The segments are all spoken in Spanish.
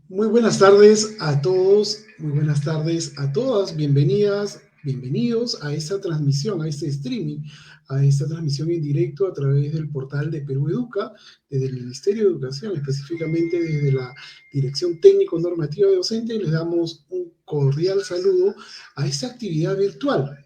Muy buenas tardes a todos, muy buenas tardes a todas, bienvenidas, bienvenidos a esta transmisión, a este streaming, a esta transmisión en directo a través del portal de Perú Educa, desde el Ministerio de Educación, específicamente desde la Dirección Técnico Normativa de Docente. Les damos un cordial saludo a esta actividad virtual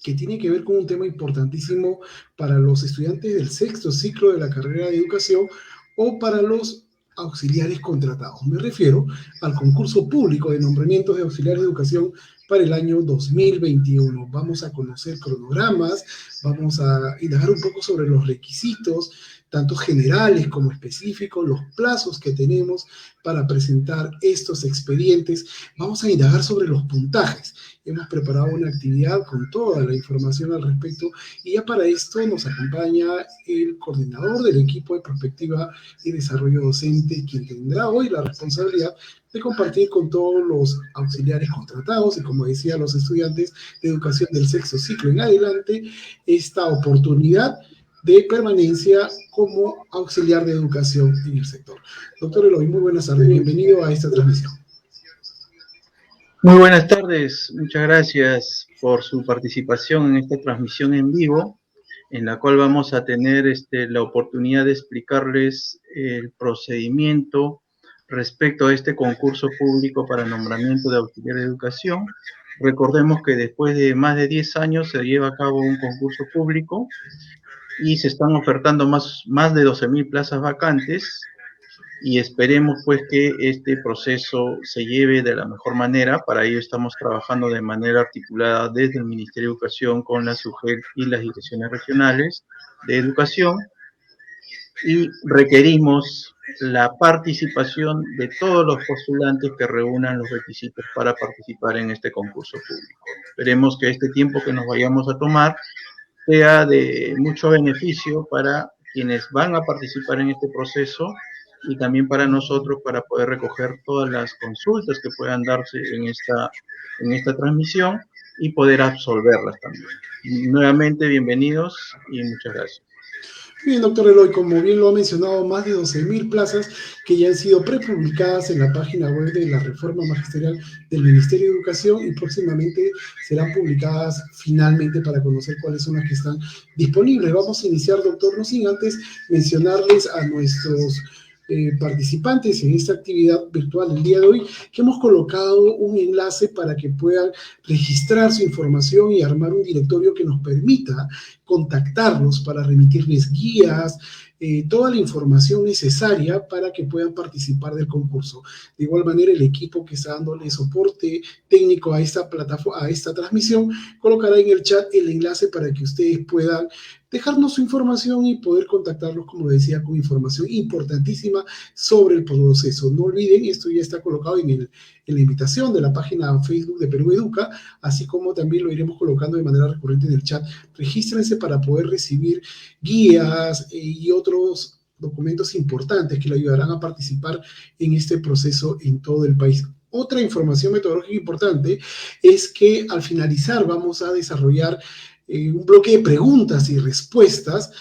que tiene que ver con un tema importantísimo para los estudiantes del sexto ciclo de la carrera de educación o para los auxiliares contratados. Me refiero al concurso público de nombramientos de auxiliares de educación para el año 2021. Vamos a conocer cronogramas, vamos a indagar un poco sobre los requisitos, tanto generales como específicos, los plazos que tenemos para presentar estos expedientes. Vamos a indagar sobre los puntajes. Hemos preparado una actividad con toda la información al respecto y ya para esto nos acompaña el coordinador del equipo de prospectiva y desarrollo docente, quien tendrá hoy la responsabilidad de compartir con todos los auxiliares contratados y, como decía, los estudiantes de educación del sexto ciclo en adelante, esta oportunidad de permanencia como auxiliar de educación en el sector. Doctor Eloy, muy buenas tardes, bienvenido a esta transmisión. Muy buenas tardes, muchas gracias por su participación en esta transmisión en vivo, en la cual vamos a tener la oportunidad de explicarles el procedimiento respecto a este concurso público para nombramiento de auxiliar de educación. Recordemos que después de más de 10 años se lleva a cabo un concurso público y se están ofertando más de 12.000 plazas vacantes, y esperemos pues que este proceso se lleve de la mejor manera. Para ello estamos trabajando de manera articulada desde el Ministerio de Educación con la SUGEL y las direcciones regionales de educación, y requerimos la participación de todos los postulantes que reúnan los requisitos para participar en este concurso público. Esperemos que este tiempo que nos vayamos a tomar sea de mucho beneficio para quienes van a participar en este proceso y también para nosotros, para poder recoger todas las consultas que puedan darse en esta transmisión y poder absolverlas también. Nuevamente, bienvenidos y muchas gracias. Bien, doctor Eloy, como bien lo ha mencionado, más de 12.000 plazas que ya han sido prepublicadas en la página web de la reforma magisterial del Ministerio de Educación y próximamente serán publicadas finalmente para conocer cuáles son las que están disponibles. Vamos a iniciar, doctor, no sin antes mencionarles a nuestros participantes en esta actividad virtual del día de hoy, que hemos colocado un enlace para que puedan registrar su información y armar un directorio que nos permita contactarlos para remitirles guías, toda la información necesaria para que puedan participar del concurso. De igual manera, el equipo que está dándole soporte técnico a esta plataforma, a esta transmisión, colocará en el chat el enlace para que ustedes puedan dejarnos su información y poder contactarlos, como decía, con información importantísima sobre el proceso. No olviden, esto ya está colocado en la invitación de la página Facebook de Perú Educa, así como también lo iremos colocando de manera recurrente en el chat. Regístrense para poder recibir guías y otros documentos importantes que le ayudarán a participar en este proceso en todo el país. Otra información metodológica importante es que al finalizar vamos a desarrollar un bloque de preguntas y respuestas,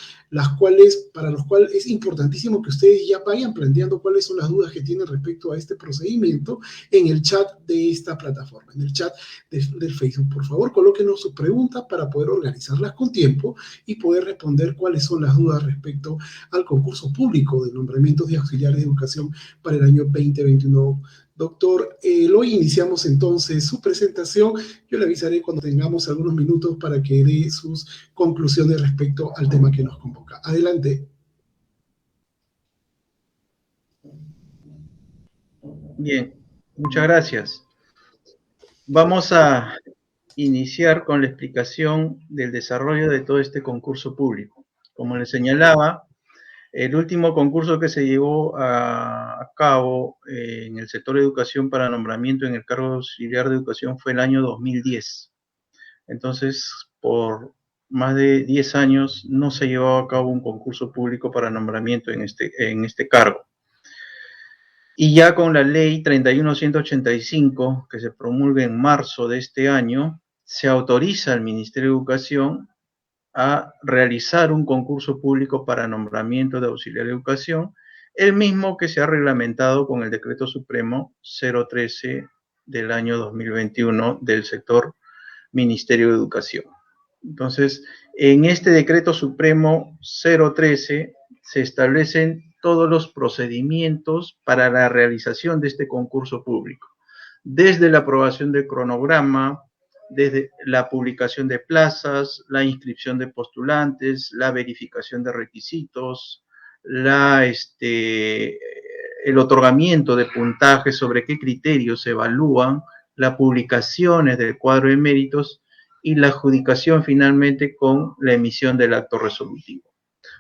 para los cuales es importantísimo que ustedes ya vayan planteando cuáles son las dudas que tienen respecto a este procedimiento en el chat de esta plataforma, en el chat del Facebook. Por favor, colóquenos sus preguntas para poder organizarlas con tiempo y poder responder cuáles son las dudas respecto al concurso público de nombramientos de auxiliares de educación para el año 2021. Doctor, hoy iniciamos entonces su presentación. Yo le avisaré cuando tengamos algunos minutos para que dé sus conclusiones respecto al tema que nos convoca. Adelante. Bien, muchas gracias. Vamos a iniciar con la explicación del desarrollo de todo este concurso público. Como les señalaba, el último concurso que se llevó a cabo en el sector de educación para nombramiento en el cargo de auxiliar de educación fue el año 2010. Entonces, por más de 10 años no se llevó a cabo un concurso público para nombramiento en este cargo. Y ya con la ley 31.185, que se promulga en marzo de este año, se autoriza al Ministerio de Educación a realizar un concurso público para nombramiento de auxiliar de educación, el mismo que se ha reglamentado con el Decreto Supremo 013 del año 2021 del sector Ministerio de Educación. Entonces, en este Decreto Supremo 013 se establecen todos los procedimientos para la realización de este concurso público, desde la aprobación del cronograma, desde la publicación de plazas, la inscripción de postulantes, la verificación de requisitos, el otorgamiento de puntajes, sobre qué criterios se evalúan, las publicaciones del cuadro de méritos y la adjudicación finalmente con la emisión del acto resolutivo.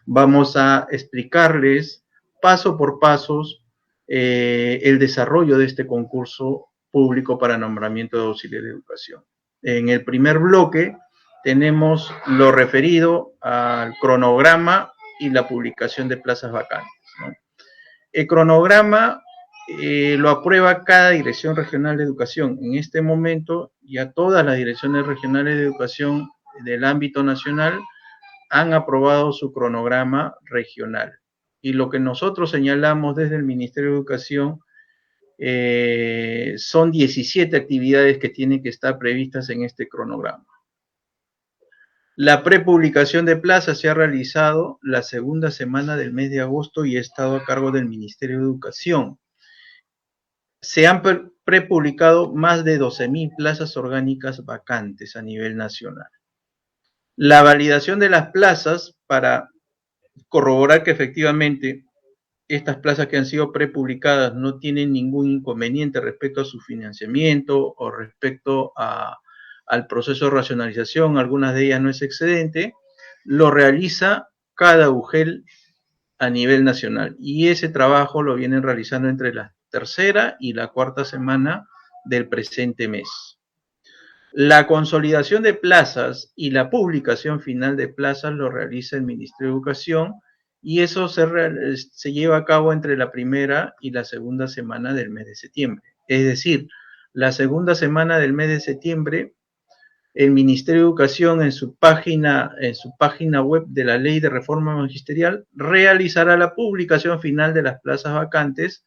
Vamos a explicarles paso por paso el desarrollo de este concurso público para nombramiento de auxiliar de educación. En el primer bloque tenemos lo referido al cronograma y la publicación de plazas vacantes, ¿no? El cronograma lo aprueba cada Dirección Regional de Educación. En este momento ya todas las direcciones regionales de educación del ámbito nacional han aprobado su cronograma regional. Y lo que nosotros señalamos desde el Ministerio de Educación son 17 actividades que tienen que estar previstas en este cronograma. La prepublicación de plazas se ha realizado la segunda semana del mes de agosto y ha estado a cargo del Ministerio de Educación. Se han prepublicado más de 12.000 plazas orgánicas vacantes a nivel nacional. La validación de las plazas para corroborar que efectivamente estas plazas que han sido prepublicadas no tienen ningún inconveniente respecto a su financiamiento o respecto al proceso de racionalización, algunas de ellas no es excedente, lo realiza cada UGEL a nivel nacional. Y ese trabajo lo vienen realizando entre la tercera y la cuarta semana del presente mes. La consolidación de plazas y la publicación final de plazas lo realiza el Ministerio de Educación y eso se lleva a cabo entre la primera y la segunda semana del mes de septiembre. Es decir, la segunda semana del mes de septiembre, el Ministerio de Educación en su página web de la Ley de Reforma Magisterial realizará la publicación final de las plazas vacantes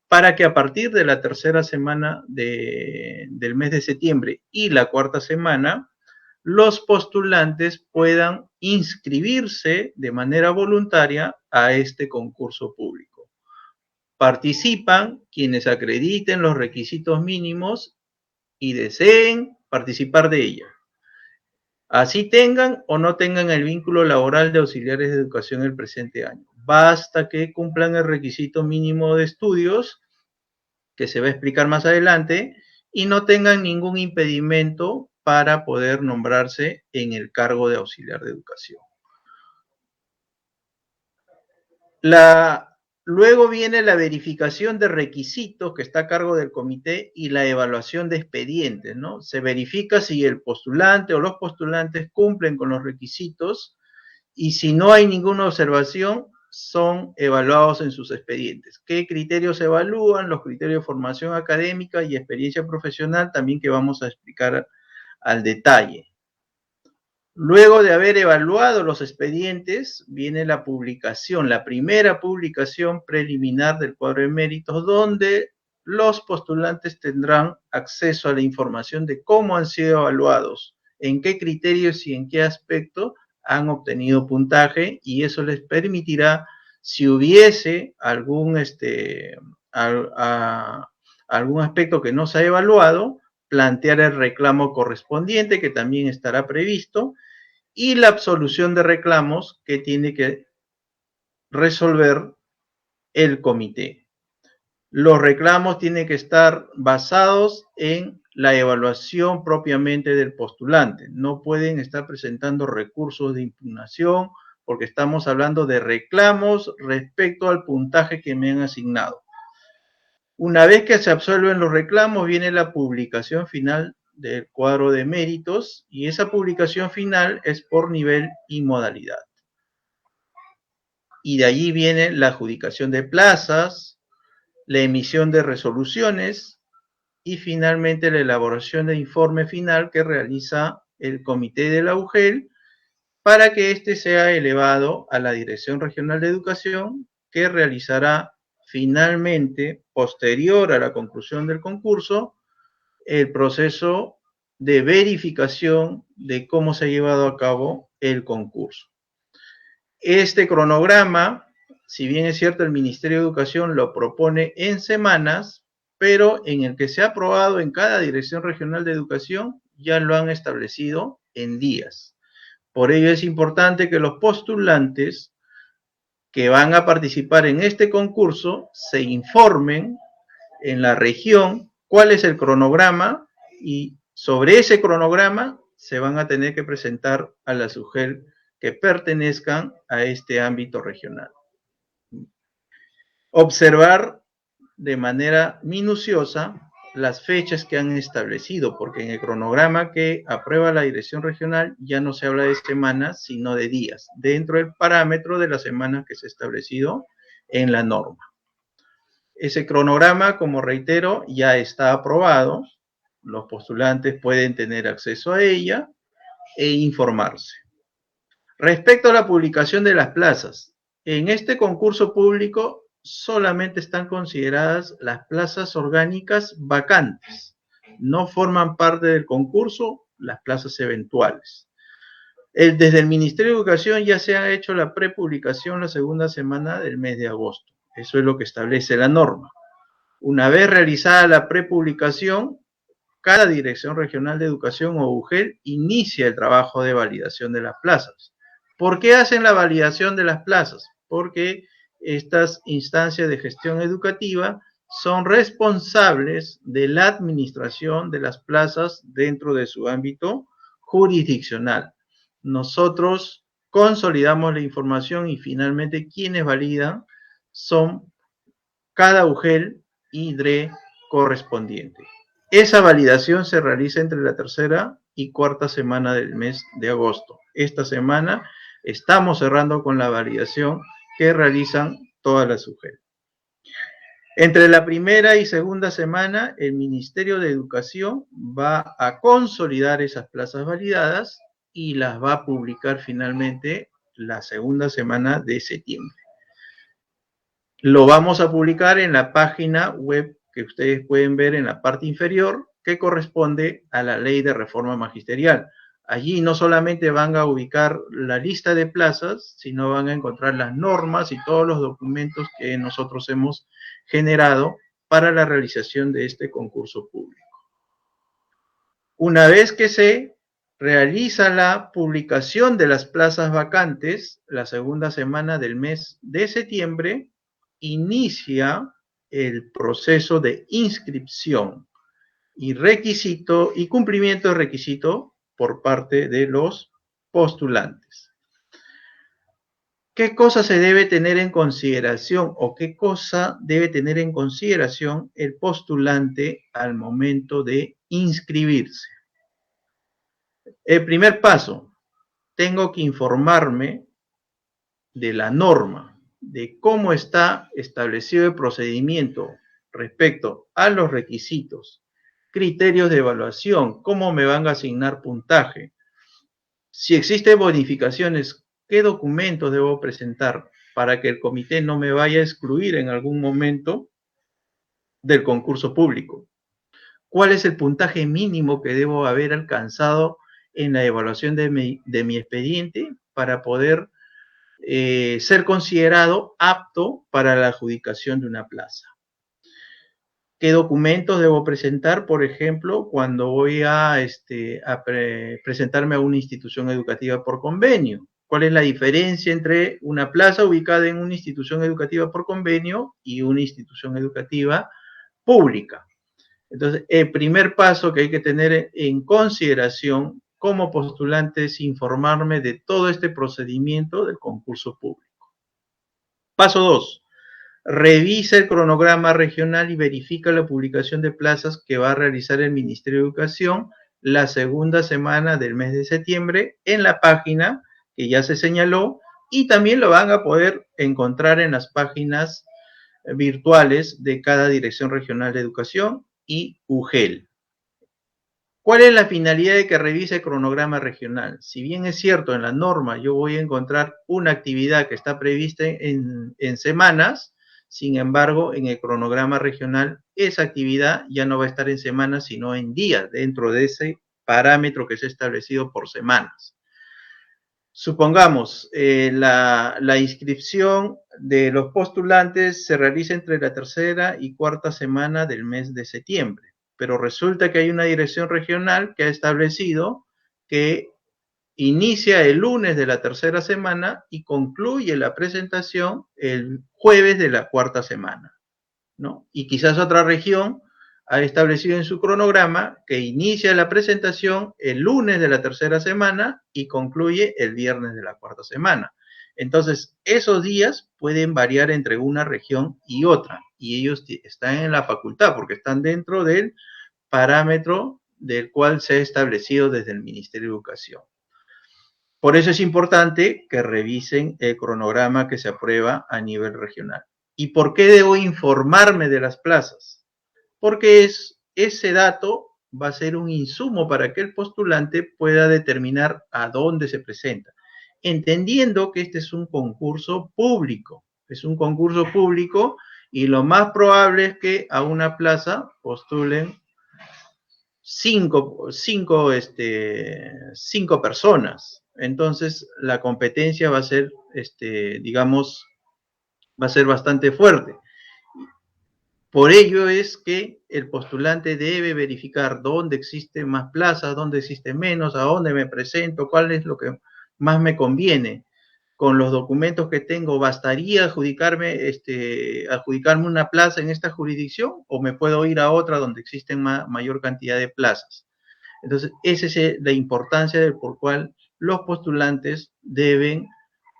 para que a partir de la tercera semana del mes de septiembre y la cuarta semana, los postulantes puedan inscribirse de manera voluntaria a este concurso público. Participan quienes acrediten los requisitos mínimos y deseen participar de ella. Así tengan o no tengan el vínculo laboral de auxiliares de educación el presente año. Basta que cumplan el requisito mínimo de estudios, que se va a explicar más adelante, y no tengan ningún impedimento para poder nombrarse en el cargo de auxiliar de educación. Luego viene la verificación de requisitos que está a cargo del comité y la evaluación de expedientes, ¿no? Se verifica si el postulante o los postulantes cumplen con los requisitos y si no hay ninguna observación, son evaluados en sus expedientes. ¿Qué criterios se evalúan? Los criterios de formación académica y experiencia profesional, también que vamos a explicar al detalle. Luego de haber evaluado los expedientes, viene la publicación, la primera publicación preliminar del cuadro de méritos, donde los postulantes tendrán acceso a la información de cómo han sido evaluados, en qué criterios y en qué aspecto han obtenido puntaje, y eso les permitirá, si hubiese algún aspecto que no se ha evaluado, plantear el reclamo correspondiente, que también estará previsto, y la absolución de reclamos que tiene que resolver el comité. Los reclamos tienen que estar basados en la evaluación propiamente del postulante. No pueden estar presentando recursos de impugnación porque estamos hablando de reclamos respecto al puntaje que me han asignado. Una vez que se absuelven los reclamos, viene la publicación final del cuadro de méritos y esa publicación final es por nivel y modalidad. Y de allí viene la adjudicación de plazas, la emisión de resoluciones y finalmente la elaboración de informe final que realiza el comité de la UGEL para que éste sea elevado a la Dirección Regional de Educación, que realizará finalmente, posterior a la conclusión del concurso, el proceso de verificación de cómo se ha llevado a cabo el concurso. Este cronograma, si bien es cierto, el Ministerio de Educación lo propone en semanas, pero en el que se ha aprobado en cada Dirección Regional de Educación, ya lo han establecido en días. Por ello es importante que los postulantes que van a participar en este concurso se informen en la región cuál es el cronograma y sobre ese cronograma se van a tener que presentar a la SUGEL que pertenezcan a este ámbito regional. Observar de manera minuciosa las fechas que han establecido, porque en el cronograma que aprueba la dirección regional ya no se habla de semanas, sino de días, dentro del parámetro de las semanas que se ha establecido en la norma. Ese cronograma, como reitero, ya está aprobado, los postulantes pueden tener acceso a ella e informarse. Respecto a la publicación de las plazas, en este concurso público solamente están consideradas las plazas orgánicas vacantes. No forman parte del concurso las plazas eventuales. Desde el Ministerio de Educación ya se ha hecho la prepublicación la segunda semana del mes de agosto. Eso es lo que establece la norma. Una vez realizada la prepublicación, cada Dirección Regional de Educación o UGEL inicia el trabajo de validación de las plazas. ¿Por qué hacen la validación de las plazas? Porque estas instancias de gestión educativa son responsables de la administración de las plazas dentro de su ámbito jurisdiccional. Nosotros consolidamos la información y finalmente quienes validan son cada UGEL y DRE correspondiente. Esa validación se realiza entre la tercera y cuarta semana del mes de agosto. Esta semana estamos cerrando con la validación que realizan todas las UGEL. Entre la primera y segunda semana, el Ministerio de Educación va a consolidar esas plazas validadas y las va a publicar finalmente la segunda semana de septiembre. Lo vamos a publicar en la página web que ustedes pueden ver en la parte inferior, que corresponde a la Ley de Reforma Magisterial. Allí no solamente van a ubicar la lista de plazas, sino van a encontrar las normas y todos los documentos que nosotros hemos generado para la realización de este concurso público. Una vez que se realiza la publicación de las plazas vacantes, la segunda semana del mes de septiembre, inicia el proceso de inscripción y cumplimiento de requisito por parte de los postulantes. ¿Qué cosa se debe tener en consideración o qué cosa debe tener en consideración el postulante al momento de inscribirse? El primer paso, tengo que informarme de la norma, de cómo está establecido el procedimiento respecto a los requisitos, criterios de evaluación, cómo me van a asignar puntaje, si existen bonificaciones, qué documentos debo presentar para que el comité no me vaya a excluir en algún momento del concurso público, cuál es el puntaje mínimo que debo haber alcanzado en la evaluación de mi expediente para poder ser considerado apto para la adjudicación de una plaza. ¿Qué documentos debo presentar, por ejemplo, cuando voy a presentarme a una institución educativa por convenio? ¿Cuál es la diferencia entre una plaza ubicada en una institución educativa por convenio y una institución educativa pública? Entonces, el primer paso que hay que tener en consideración como postulante es informarme de todo este procedimiento del concurso público. Paso 2. Revisa el cronograma regional y verifica la publicación de plazas que va a realizar el Ministerio de Educación la segunda semana del mes de septiembre en la página que ya se señaló y también lo van a poder encontrar en las páginas virtuales de cada Dirección Regional de Educación y UGEL. ¿Cuál es la finalidad de que revise el cronograma regional? Si bien es cierto, en la norma yo voy a encontrar una actividad que está prevista en semanas, Sin embargo, en el cronograma regional, esa actividad ya no va a estar en semanas, sino en días, dentro de ese parámetro que se ha establecido por semanas. Supongamos, la inscripción de los postulantes se realiza entre la tercera y cuarta semana del mes de septiembre, pero resulta que hay una dirección regional que ha establecido que inicia el lunes de la tercera semana y concluye la presentación el jueves de la cuarta semana, ¿no? Y quizás otra región ha establecido en su cronograma que inicia la presentación el lunes de la tercera semana y concluye el viernes de la cuarta semana. Entonces, esos días pueden variar entre una región y otra, y ellos están en la facultad porque están dentro del parámetro del cual se ha establecido desde el Ministerio de Educación. Por eso es importante que revisen el cronograma que se aprueba a nivel regional. ¿Y por qué debo informarme de las plazas? Porque ese dato va a ser un insumo para que el postulante pueda determinar a dónde se presenta, entendiendo que este es un concurso público. Es un concurso público y lo más probable es que a una plaza postulen cinco personas. Entonces, la competencia va a ser, digamos, va a ser bastante fuerte. Por ello es que el postulante debe verificar dónde existen más plazas, dónde existen menos, a dónde me presento, cuál es lo que más me conviene. Con los documentos que tengo, ¿bastaría adjudicarme una plaza en esta jurisdicción o me puedo ir a otra donde existen mayor cantidad de plazas? Entonces, esa es la importancia del por cual los postulantes deben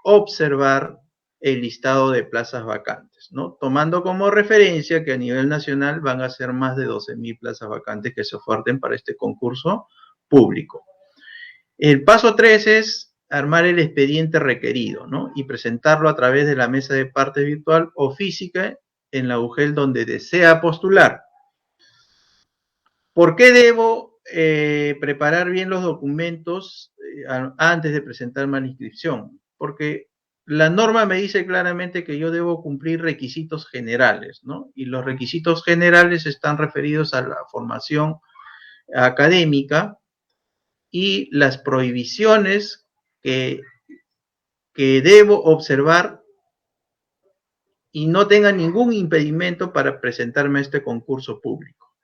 observar el listado de plazas vacantes, ¿no? Tomando como referencia que a nivel nacional van a ser más de 12.000 plazas vacantes que se oferten para este concurso público. El paso 3 es armar el expediente requerido, ¿no? Y presentarlo a través de la mesa de partes virtual o física en la UGEL donde desea postular. ¿Por qué debo preparar bien los documentos antes de presentarme a la inscripción? Porque la norma me dice claramente que yo debo cumplir requisitos generales, ¿no? Y los requisitos generales están referidos a la formación académica y las prohibiciones que debo observar y no tenga ningún impedimento para presentarme a este concurso público.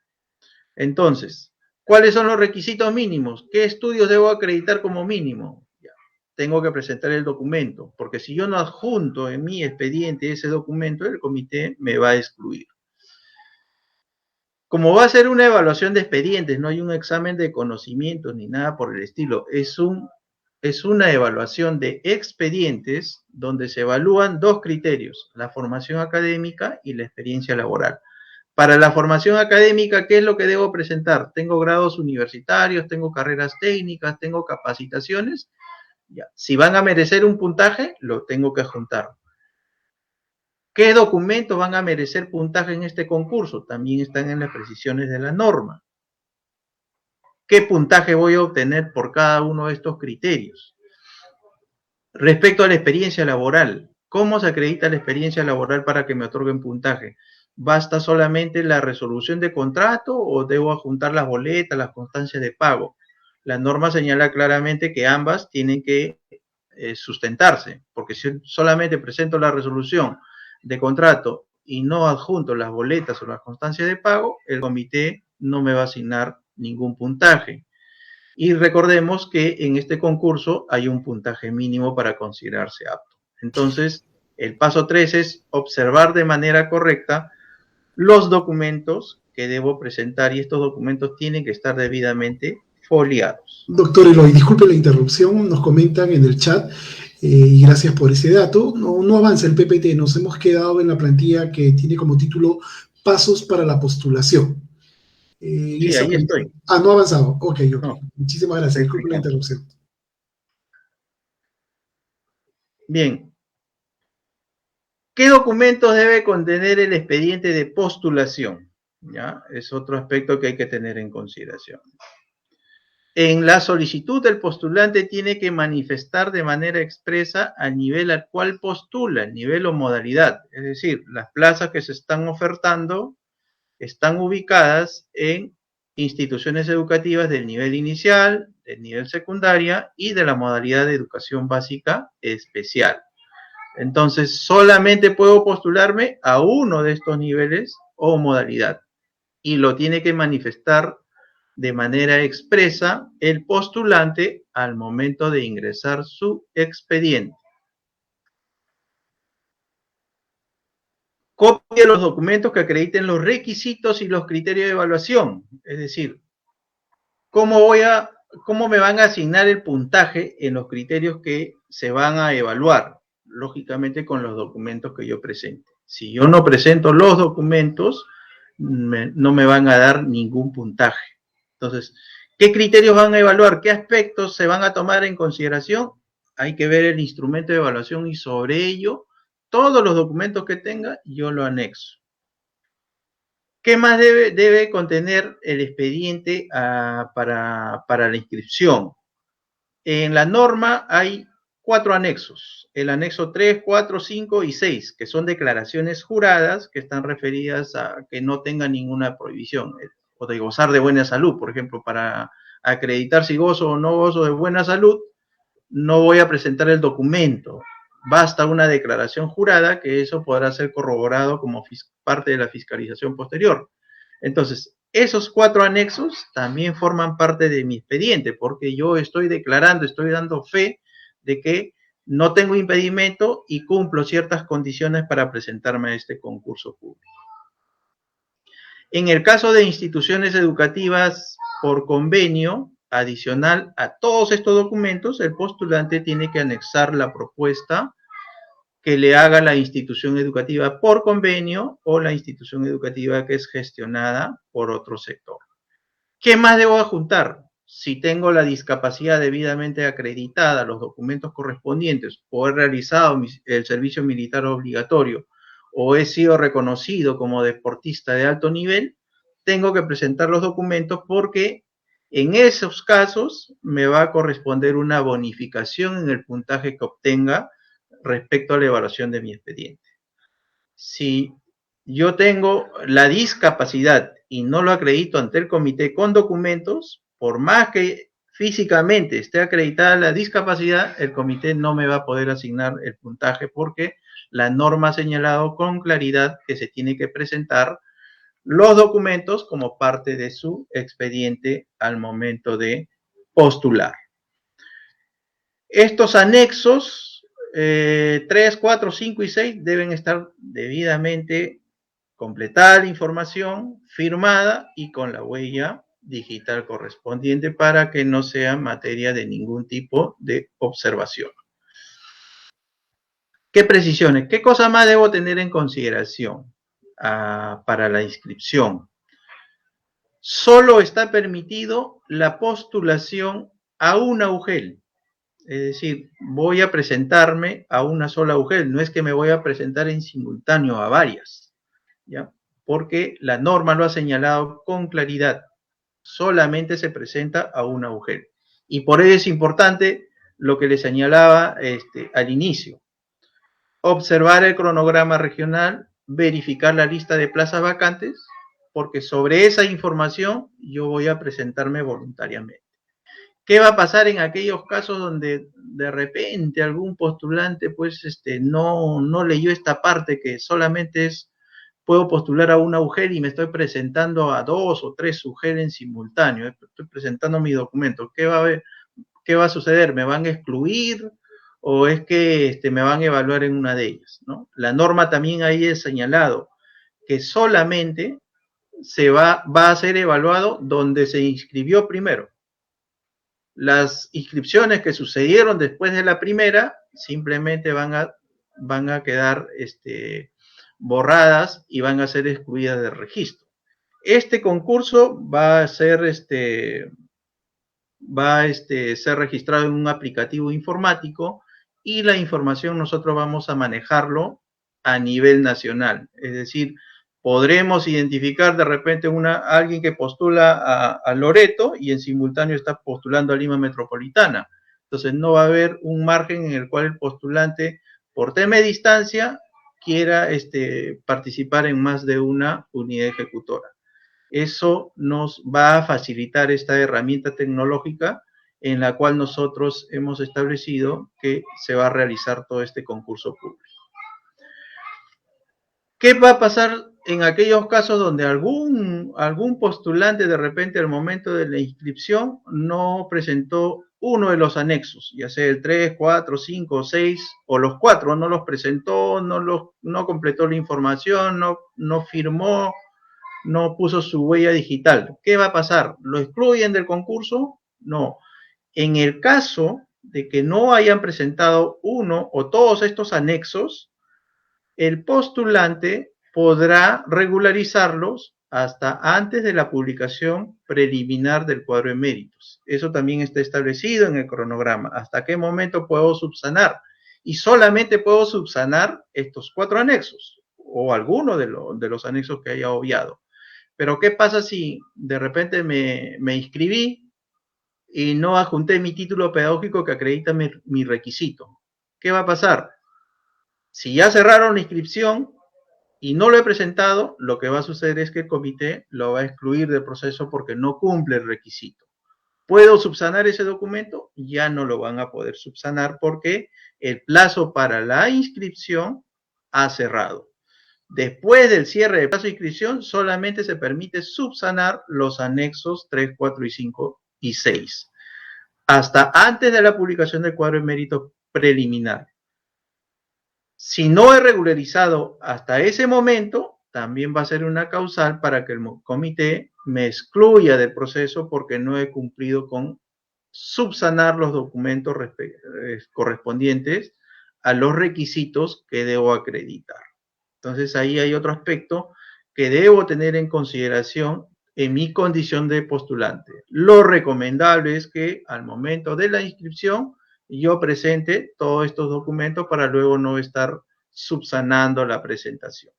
Entonces, ¿cuáles son los requisitos mínimos? ¿Qué estudios debo acreditar como mínimo? Tengo que presentar el documento, porque si yo no adjunto en mi expediente ese documento, el comité me va a excluir. Como va a ser una evaluación de expedientes, no hay un examen de conocimientos ni nada por el estilo, es una evaluación de expedientes donde se evalúan dos criterios, la formación académica y la experiencia laboral. Para la formación académica, ¿qué es lo que debo presentar? Tengo grados universitarios, tengo carreras técnicas, tengo capacitaciones. Ya. Si van a merecer un puntaje, lo tengo que adjuntar. ¿Qué documentos van a merecer puntaje en este concurso? También están en las precisiones de la norma. ¿Qué puntaje voy a obtener por cada uno de estos criterios? Respecto a la experiencia laboral, ¿cómo se acredita la experiencia laboral para que me otorguen puntaje? ¿Basta solamente la resolución de contrato o debo adjuntar las boletas, las constancias de pago? La norma señala claramente que ambas tienen que sustentarse, porque si solamente presento la resolución de contrato y no adjunto las boletas o las constancias de pago, el comité no me va a asignar ningún puntaje. Y recordemos que en este concurso hay un puntaje mínimo para considerarse apto. Entonces, el paso 3 es observar de manera correcta los documentos que debo presentar y estos documentos tienen que estar debidamente foliados. Doctor Eloy, disculpe la interrupción, nos comentan en el chat y gracias por ese dato. No avanza el PPT, nos hemos quedado en la plantilla que tiene como título Pasos para la postulación. Sí, ahí estoy. No ha avanzado. Ok. No. Muchísimas gracias. Disculpe la interrupción. Bien. ¿Qué documentos debe contener el expediente de postulación? ¿Ya? Es otro aspecto que hay que tener en consideración. En la solicitud el postulante tiene que manifestar de manera expresa al nivel al cual postula, el nivel o modalidad. Es decir, las plazas que se están ofertando están ubicadas en instituciones educativas del nivel inicial, del nivel secundaria y de la modalidad de educación básica especial. Entonces, solamente puedo postularme a uno de estos niveles o modalidad y lo tiene que manifestar de manera expresa el postulante al momento de ingresar su expediente. Copie los documentos que acrediten los requisitos y los criterios de evaluación. Es decir, ¿cómo me van a asignar el puntaje en los criterios que se van a evaluar? Lógicamente con los documentos que yo presente. Si yo no presento los documentos, no me van a dar ningún puntaje. Entonces, ¿qué criterios van a evaluar? ¿Qué aspectos se van a tomar en consideración? Hay que ver el instrumento de evaluación y sobre ello, todos los documentos que tenga, yo lo anexo. ¿Qué más debe contener el expediente para la inscripción? En la norma hay 4 anexos, el anexo 3, 4, 5 y 6, que son declaraciones juradas que están referidas a que no tengan ninguna prohibición, o de gozar de buena salud, por ejemplo, para acreditar si gozo o no gozo de buena salud, no voy a presentar el documento, basta una declaración jurada que eso podrá ser corroborado como parte de la fiscalización posterior. Entonces, esos 4 anexos también forman parte de mi expediente, porque yo estoy declarando, estoy dando fe de que no tengo impedimento y cumplo ciertas condiciones para presentarme a este concurso público. En el caso de instituciones educativas por convenio, adicional a todos estos documentos, el postulante tiene que anexar la propuesta que le haga la institución educativa por convenio o la institución educativa que es gestionada por otro sector. ¿Qué más debo adjuntar? Si tengo la discapacidad debidamente acreditada, los documentos correspondientes, o he realizado el servicio militar obligatorio, o he sido reconocido como deportista de alto nivel, tengo que presentar los documentos porque en esos casos me va a corresponder una bonificación en el puntaje que obtenga respecto a la evaluación de mi expediente. Si yo tengo la discapacidad y no lo acredito ante el comité con documentos, por más que físicamente esté acreditada la discapacidad, el comité no me va a poder asignar el puntaje porque la norma ha señalado con claridad que se tiene que presentar los documentos como parte de su expediente al momento de postular. Estos anexos 3, 4, 5 y 6 deben estar debidamente completada la información, firmada y con la huella digital correspondiente para que no sea materia de ningún tipo de observación. ¿Qué precisiones? ¿Qué cosa más debo tener en consideración para la inscripción? Solo está permitido la postulación a una UGEL. Es decir, voy a presentarme a una sola UGEL, no es que me voy a presentar en simultáneo a varias, ¿ya? Porque la norma lo ha señalado con claridad, solamente se presenta a una UGEL. Y por ello es importante lo que le señalaba al inicio, observar el cronograma regional, verificar la lista de plazas vacantes, porque sobre esa información yo voy a presentarme voluntariamente. ¿Qué va a pasar en aquellos casos donde de repente algún postulante pues no leyó esta parte que solamente puedo postular a una UGEL y me estoy presentando a 2 o 3 UGEL en simultáneo, estoy presentando mi documento? ¿Qué va a suceder? ¿Me van a excluir o es que me van a evaluar en una de ellas, ¿no? La norma también ahí es señalado que solamente va a ser evaluado donde se inscribió primero. Las inscripciones que sucedieron después de la primera simplemente van a quedar borradas y van a ser excluidas del registro. Este concurso va a ser ser registrado en un aplicativo informático y la información nosotros vamos a manejarlo a nivel nacional. Es decir, Podremos identificar de repente alguien que postula a Loreto y en simultáneo está postulando a Lima Metropolitana. Entonces no va a haber un margen en el cual el postulante, por tema de distancia, quiera participar en más de una unidad ejecutora. Eso nos va a facilitar esta herramienta tecnológica en la cual nosotros hemos establecido que se va a realizar todo este concurso público. ¿Qué va a pasar en aquellos casos donde algún postulante de repente al momento de la inscripción no presentó uno de los anexos, ya sea el 3, 4, 5, 6 o los 4, no los presentó, no completó la información, no firmó, no puso su huella digital? ¿Qué va a pasar? ¿Lo excluyen del concurso? No. En el caso de que no hayan presentado uno o todos estos anexos, el postulante podrá regularizarlos hasta antes de la publicación preliminar del cuadro de méritos. Eso también está establecido en el cronograma. ¿Hasta qué momento puedo subsanar? Y solamente puedo subsanar estos 4 anexos o alguno de los anexos que haya obviado. Pero ¿qué pasa si de repente me inscribí y no adjunté mi título pedagógico que acredita mi requisito? ¿Qué va a pasar? Si ya cerraron la inscripción y no lo he presentado, lo que va a suceder es que el comité lo va a excluir del proceso porque no cumple el requisito. ¿Puedo subsanar ese documento? Ya no lo van a poder subsanar porque el plazo para la inscripción ha cerrado. Después del cierre del plazo de inscripción, solamente se permite subsanar los anexos 3, 4 y 5 y 6, hasta antes de la publicación del cuadro de mérito preliminar. Si no he regularizado hasta ese momento, también va a ser una causal para que el comité me excluya del proceso porque no he cumplido con subsanar los documentos correspondientes a los requisitos que debo acreditar. Entonces ahí hay otro aspecto que debo tener en consideración en mi condición de postulante. Lo recomendable es que al momento de la inscripción yo presente todos estos documentos para luego no estar subsanando la presentación.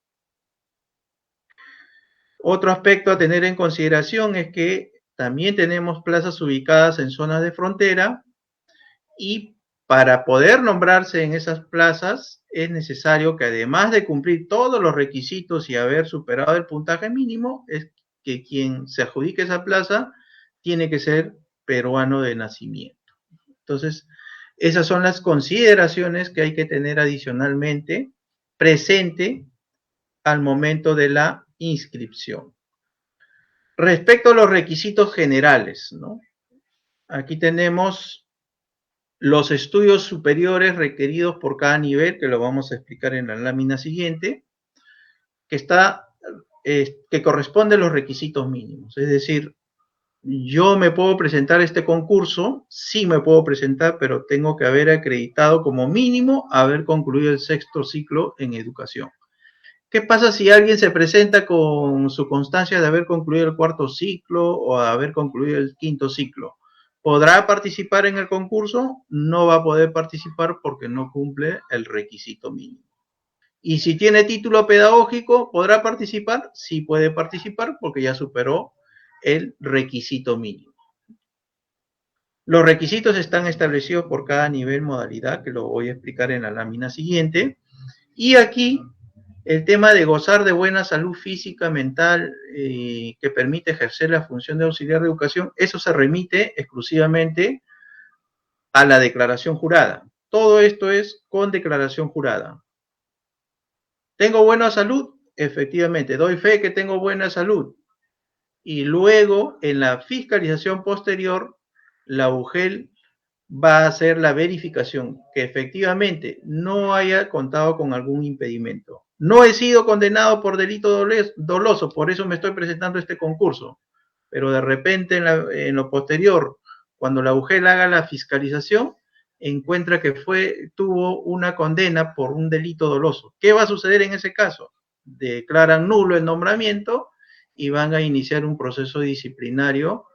Otro aspecto a tener en consideración es que también tenemos plazas ubicadas en zonas de frontera y para poder nombrarse en esas plazas es necesario que además de cumplir todos los requisitos y haber superado el puntaje mínimo, es que quien se adjudique esa plaza tiene que ser peruano de nacimiento. Entonces, esas son las consideraciones que hay que tener adicionalmente presente al momento de la inscripción. Respecto a los requisitos generales, ¿no? Aquí tenemos los estudios superiores requeridos por cada nivel, que lo vamos a explicar en la lámina siguiente, que corresponde a los requisitos mínimos. Es decir, yo me puedo presentar a este concurso, sí me puedo presentar, pero tengo que haber acreditado como mínimo haber concluido el 6º ciclo en educación. ¿Qué pasa si alguien se presenta con su constancia de haber concluido el 4º ciclo o haber concluido el 5º ciclo? ¿Podrá participar en el concurso? No va a poder participar porque no cumple el requisito mínimo. Y si tiene título pedagógico, ¿podrá participar? Sí puede participar porque ya superó el requisito mínimo. Los requisitos están establecidos por cada nivel, modalidad, que lo voy a explicar en la lámina siguiente. Y aquí el tema de gozar de buena salud física, mental, que permite ejercer la función de auxiliar de educación, eso se remite exclusivamente a la declaración jurada. Todo esto es con declaración jurada. ¿Tengo buena salud? Efectivamente, doy fe que tengo buena salud. Y luego, en la fiscalización posterior, la UGEL va a hacer la verificación que efectivamente no haya contado con algún impedimento. No he sido condenado por delito doloso, por eso me estoy presentando a este concurso. Pero de repente en lo posterior, cuando la UGEL haga la fiscalización, encuentra que tuvo una condena por un delito doloso. ¿Qué va a suceder en ese caso? Declaran nulo el nombramiento y van a iniciar un proceso disciplinario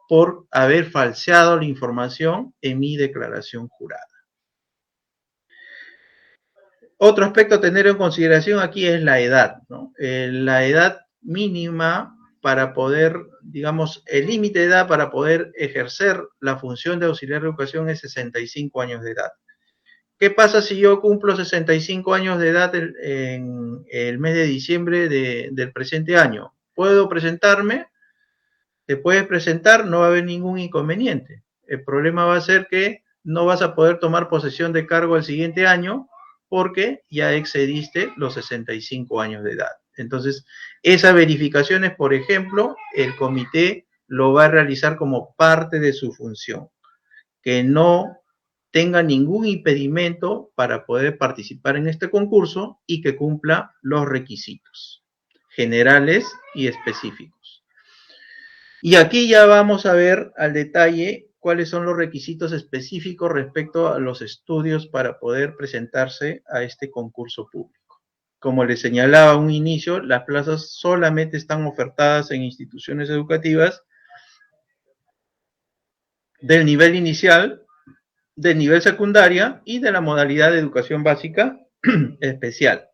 por haber falseado la información en mi declaración jurada. Otro aspecto a tener en consideración aquí es la edad, ¿no? La edad mínima para poder, digamos, el límite de edad para poder ejercer la función de auxiliar de educación es 65 años de edad. ¿Qué pasa si yo cumplo 65 años de edad en el mes de diciembre del presente año? ¿Puedo presentarme? Te puedes presentar, no va a haber ningún inconveniente. El problema va a ser que no vas a poder tomar posesión de cargo el siguiente año porque ya excediste los 65 años de edad. Entonces, esas verificaciones, por ejemplo, el comité lo va a realizar como parte de su función, que no tenga ningún impedimento para poder participar en este concurso y que cumpla los requisitos generales y específicos. Y aquí ya vamos a ver al detalle cuáles son los requisitos específicos respecto a los estudios para poder presentarse a este concurso público. Como les señalaba a un inicio, las plazas solamente están ofertadas en instituciones educativas del nivel inicial, del nivel secundaria y de la modalidad de educación básica especial.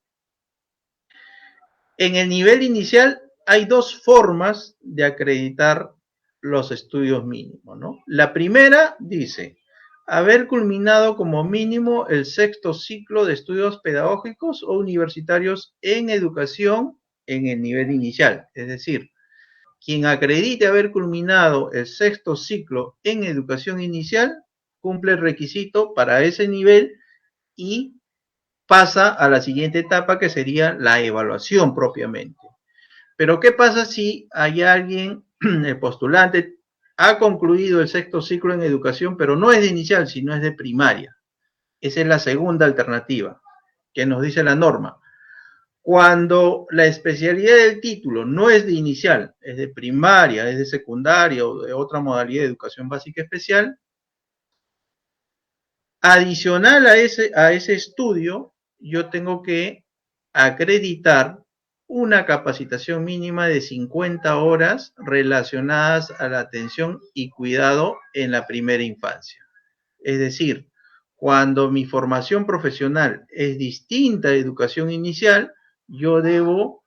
En el nivel inicial hay dos formas de acreditar los estudios mínimos, ¿no? La primera dice, haber culminado como mínimo el sexto ciclo de estudios pedagógicos o universitarios en educación en el nivel inicial. Es decir, quien acredite haber culminado el sexto ciclo en educación inicial cumple el requisito para ese nivel y pasa a la siguiente etapa, que sería la evaluación propiamente. Pero ¿qué pasa si hay alguien, el postulante, ha concluido el sexto ciclo en educación, pero no es de inicial, sino es de primaria? Esa es la segunda alternativa que nos dice la norma. Cuando la especialidad del título no es de inicial, es de primaria, es de secundaria o de otra modalidad de educación básica especial, adicional a ese estudio, yo tengo que acreditar una capacitación mínima de 50 horas relacionadas a la atención y cuidado en la primera infancia. Es decir, cuando mi formación profesional es distinta de educación inicial, yo debo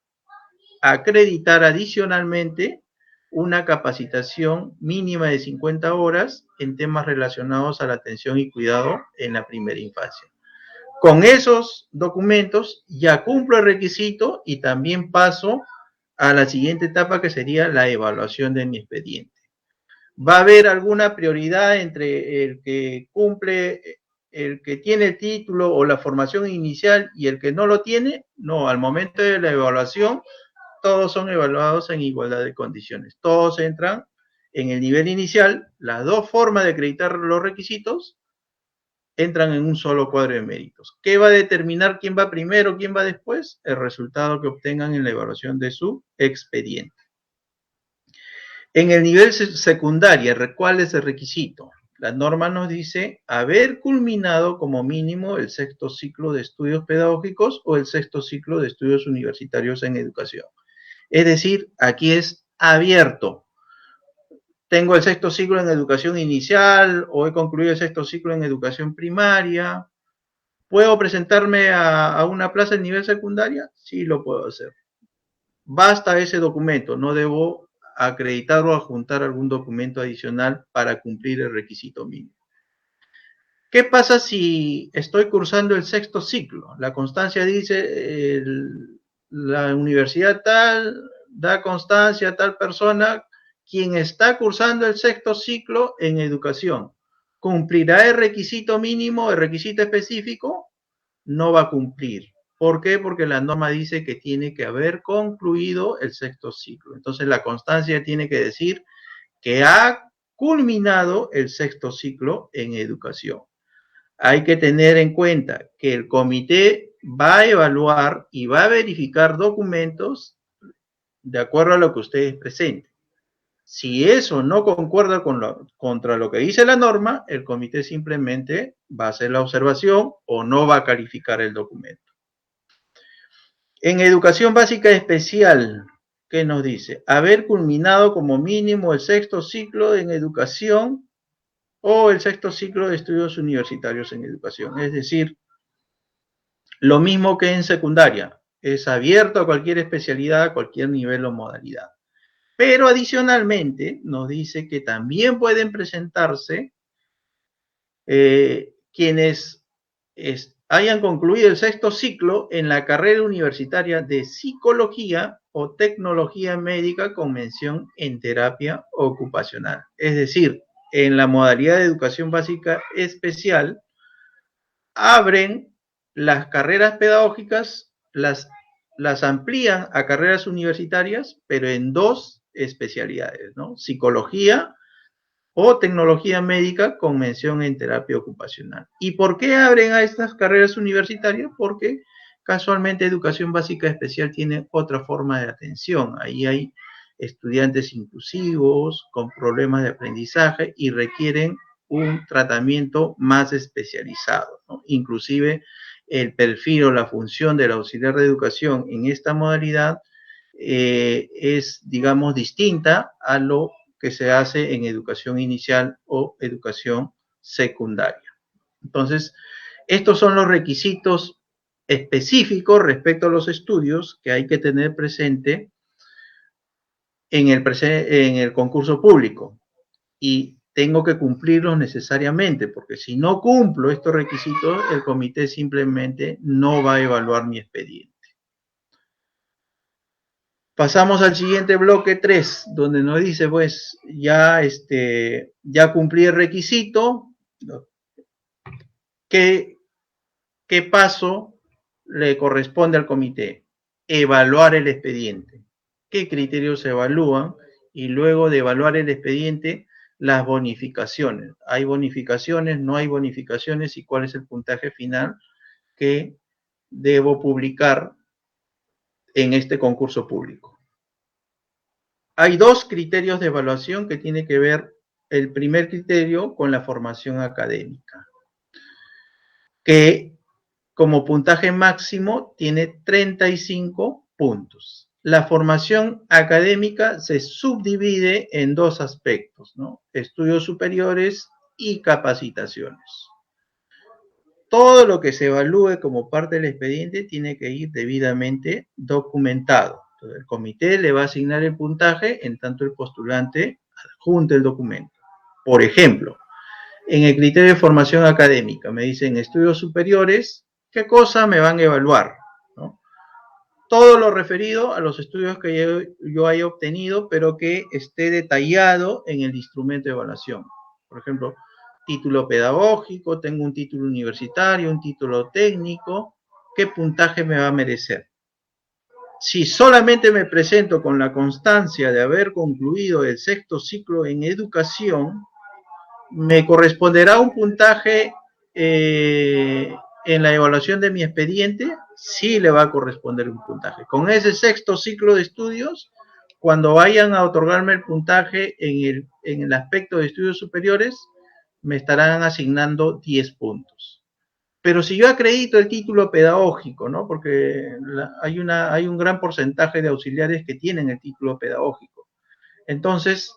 acreditar adicionalmente una capacitación mínima de 50 horas en temas relacionados a la atención y cuidado en la primera infancia. Con esos documentos ya cumplo el requisito y también paso a la siguiente etapa, que sería la evaluación de mi expediente. ¿Va a haber alguna prioridad entre el que cumple, el que tiene el título o la formación inicial y el que no lo tiene? No, al momento de la evaluación, todos son evaluados en igualdad de condiciones. Todos entran en el nivel inicial, las dos formas de acreditar los requisitos entran en un solo cuadro de méritos. ¿Qué va a determinar quién va primero, quién va después? El resultado que obtengan en la evaluación de su expediente. En el nivel secundaria, ¿cuál es el requisito? La norma nos dice haber culminado como mínimo el sexto ciclo de estudios pedagógicos o el sexto ciclo de estudios universitarios en educación. Es decir, aquí es abierto. Tengo el sexto ciclo en educación inicial o he concluido el sexto ciclo en educación primaria. ¿Puedo presentarme a una plaza en nivel secundaria? Sí, lo puedo hacer. Basta ese documento, no debo acreditar o adjuntar algún documento adicional para cumplir el requisito mínimo. ¿Qué pasa si estoy cursando el sexto ciclo? La constancia dice, la universidad tal da constancia a tal persona, quien está cursando el sexto ciclo en educación. ¿Cumplirá el requisito mínimo, el requisito específico? No va a cumplir. ¿Por qué? Porque la norma dice que tiene que haber concluido el sexto ciclo. Entonces la constancia tiene que decir que ha culminado el sexto ciclo en educación. Hay que tener en cuenta que el comité va a evaluar y va a verificar documentos de acuerdo a lo que ustedes presenten. Si eso no concuerda contra lo que dice la norma, el comité simplemente va a hacer la observación o no va a calificar el documento. En educación básica especial, ¿qué nos dice? Haber culminado como mínimo el sexto ciclo en educación o el sexto ciclo de estudios universitarios en educación. Es decir, Lo mismo que en secundaria, es abierto a cualquier especialidad, a cualquier nivel o modalidad. Pero adicionalmente nos dice que también pueden presentarse quienes hayan concluido el sexto ciclo en la carrera universitaria de psicología o tecnología médica con mención en terapia ocupacional. Es decir, en la modalidad de educación básica especial, abren las carreras pedagógicas, las amplían a carreras universitarias, pero en dos especialidades, ¿no? Psicología o tecnología médica con mención en terapia ocupacional. ¿Y por qué abren a estas carreras universitarias? Porque casualmente educación básica especial tiene otra forma de atención. Ahí hay estudiantes inclusivos, con problemas de aprendizaje y requieren un tratamiento más especializado, ¿no? Inclusive el perfil o la función del auxiliar de educación en esta modalidad es, digamos, distinta a lo que se hace en educación inicial o educación secundaria. Entonces, estos son los requisitos específicos respecto a los estudios que hay que tener presente en el concurso público y tengo que cumplirlos necesariamente, porque si no cumplo estos requisitos, el comité simplemente no va a evaluar mi expediente. Pasamos al siguiente bloque 3, donde nos dice, pues, ya cumplí el requisito, ¿qué paso le corresponde al comité? Evaluar el expediente. ¿Qué criterios se evalúan? Y luego de evaluar el expediente, las bonificaciones. ¿Hay bonificaciones? ¿No hay bonificaciones? ¿Y cuál es el puntaje final que debo publicar en este concurso público? Hay dos criterios de evaluación que tiene que ver el primer criterio con la formación académica, que como puntaje máximo tiene 35 puntos. La formación académica se subdivide en dos aspectos, ¿no? Estudios superiores y capacitaciones. Todo lo que se evalúe como parte del expediente tiene que ir debidamente documentado. Entonces, el comité le va a asignar el puntaje en tanto el postulante adjunte el documento. Por ejemplo, en el criterio de formación académica me dicen estudios superiores, ¿qué cosa me van a evaluar? ¿No? Todo lo referido a los estudios que yo haya obtenido, pero que esté detallado en el instrumento de evaluación. Por ejemplo, título pedagógico, tengo un título universitario, un título técnico, ¿qué puntaje me va a merecer? Si solamente me presento con la constancia de haber concluido el sexto ciclo en educación, me corresponderá un puntaje en la evaluación de mi expediente, sí le va a corresponder un puntaje. Con ese sexto ciclo de estudios, cuando vayan a otorgarme el puntaje en el aspecto de estudios superiores, me estarán asignando 10 puntos. Pero si yo acredito el título pedagógico, ¿no? Porque hay un gran porcentaje de auxiliares que tienen el título pedagógico. Entonces,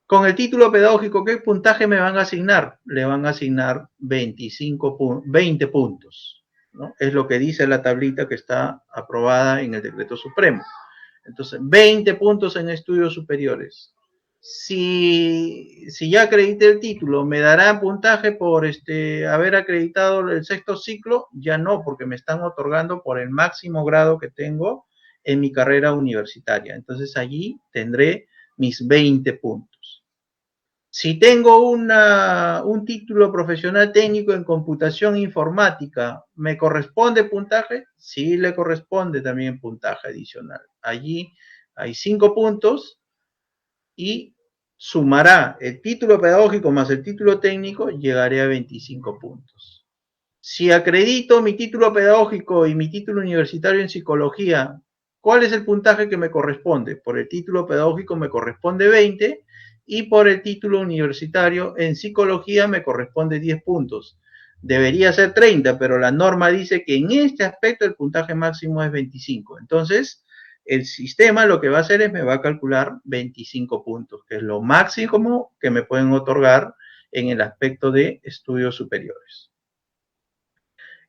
con el título pedagógico, ¿qué puntaje me van a asignar? Le van a asignar 20 puntos, ¿no? Es lo que dice la tablita que está aprobada en el decreto supremo. Entonces, 20 puntos en estudios superiores. Si ya acredité el título, ¿me darán puntaje por haber acreditado el sexto ciclo? Ya no, porque me están otorgando por el máximo grado que tengo en mi carrera universitaria. Entonces, allí tendré mis 20 puntos. Si tengo un título profesional técnico en computación informática, ¿me corresponde puntaje? Sí, le corresponde también puntaje adicional. Allí hay 5 puntos y sumará el título pedagógico más el título técnico, llegaré a 25 puntos. Si acredito mi título pedagógico y mi título universitario en psicología, ¿cuál es el puntaje que me corresponde? Por el título pedagógico me corresponde 20 y por el título universitario en psicología me corresponde 10 puntos. Debería ser 30, pero la norma dice que en este aspecto el puntaje máximo es 25. Entonces, el sistema lo que va a hacer es me va a calcular 25 puntos, que es lo máximo que me pueden otorgar en el aspecto de estudios superiores.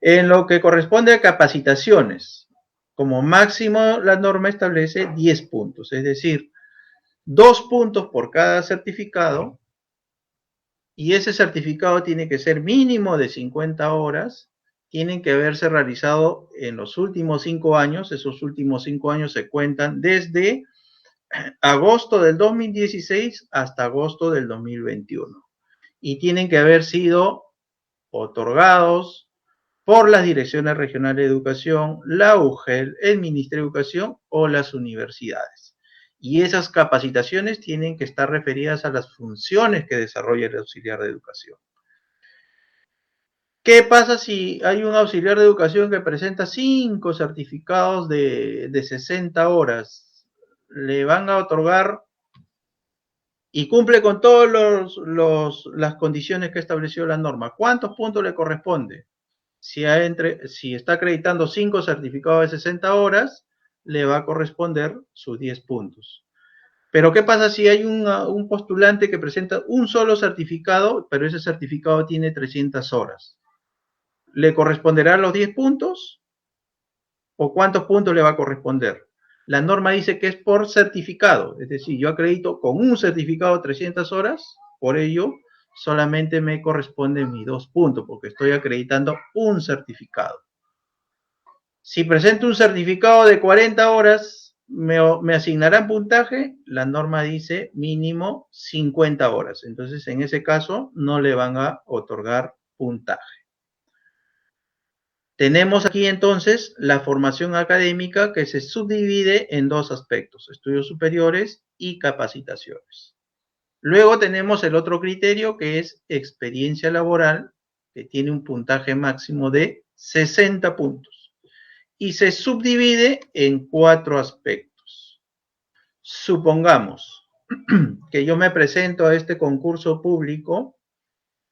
En lo que corresponde a capacitaciones, como máximo la norma establece 10 puntos, es decir, 2 puntos por cada certificado, y ese certificado tiene que ser mínimo de 50 horas, tienen que haberse realizado en los últimos 5 años, esos últimos 5 años se cuentan desde agosto del 2016 hasta agosto del 2021, y tienen que haber sido otorgados por las direcciones regionales de educación, la UGEL, el Ministerio de Educación o las universidades. Y esas capacitaciones tienen que estar referidas a las funciones que desarrolla el auxiliar de educación. ¿Qué pasa si hay un auxiliar de educación que presenta 5 certificados de 60 horas? Le van a otorgar y cumple con todas las condiciones que estableció la norma. ¿Cuántos puntos le corresponde? Si está acreditando 5 certificados de 60 horas, le va a corresponder sus 10 puntos. Pero ¿qué pasa si hay un postulante que presenta un solo certificado, pero ese certificado tiene 300 horas? ¿Le corresponderán los 10 puntos? ¿O cuántos puntos le va a corresponder? La norma dice que es por certificado, es decir, yo acredito con un certificado 300 horas, por ello solamente me corresponden mis 2 puntos, porque estoy acreditando un certificado. Si presento un certificado de 40 horas, me asignarán puntaje, la norma dice mínimo 50 horas, entonces en ese caso no le van a otorgar puntaje. Tenemos aquí entonces la formación académica que se subdivide en 2 aspectos, estudios superiores y capacitaciones. Luego tenemos el otro criterio que es experiencia laboral, que tiene un puntaje máximo de 60 puntos. Y se subdivide en 4 aspectos. Supongamos que yo me presento a este concurso público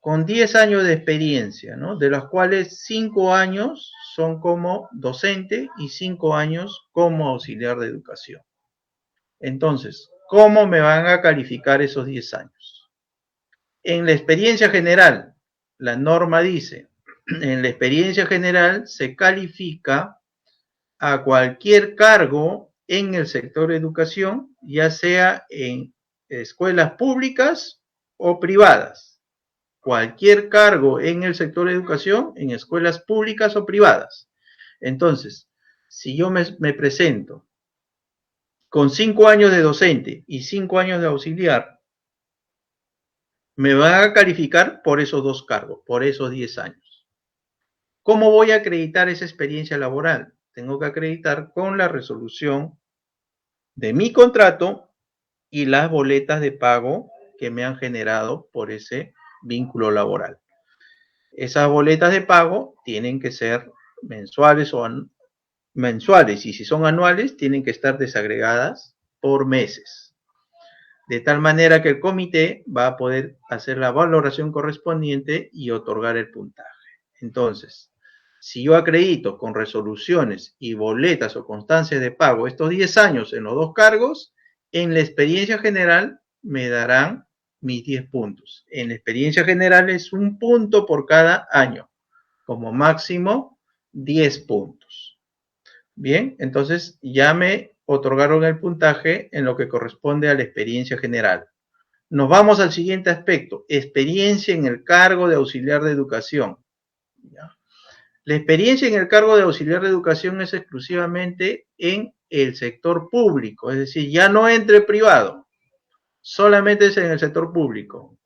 con 10 años de experiencia, ¿no? De los cuales 5 años son como docente y 5 años como auxiliar de educación. Entonces, ¿cómo me van a calificar esos 10 años? En la experiencia general, la norma dice, en la experiencia general se califica a cualquier cargo en el sector de educación, ya sea en escuelas públicas o privadas. Cualquier cargo en el sector de educación, en escuelas públicas o privadas. Entonces, si yo me presento con 5 años de docente y 5 años de auxiliar, me van a calificar por esos 2 cargos, por esos 10 años. ¿Cómo voy a acreditar esa experiencia laboral? Tengo que acreditar con la resolución de mi contrato y las boletas de pago que me han generado por ese vínculo laboral. Esas boletas de pago tienen que ser mensuales y si son anuales tienen que estar desagregadas por meses. De tal manera que el comité va a poder hacer la valoración correspondiente y otorgar el puntaje. Entonces, si yo acredito con resoluciones y boletas o constancias de pago estos 10 años en los 2 cargos, en la experiencia general me darán mis 10 puntos. En la experiencia general es 1 punto por cada año, como máximo 10 puntos. Bien, entonces ya me otorgaron el puntaje en lo que corresponde a la experiencia general. Nos vamos al siguiente aspecto, experiencia en el cargo de auxiliar de educación. ¿Ya? La experiencia en el cargo de auxiliar de educación es exclusivamente en el sector público, es decir, ya no entre privado, solamente es en el sector público,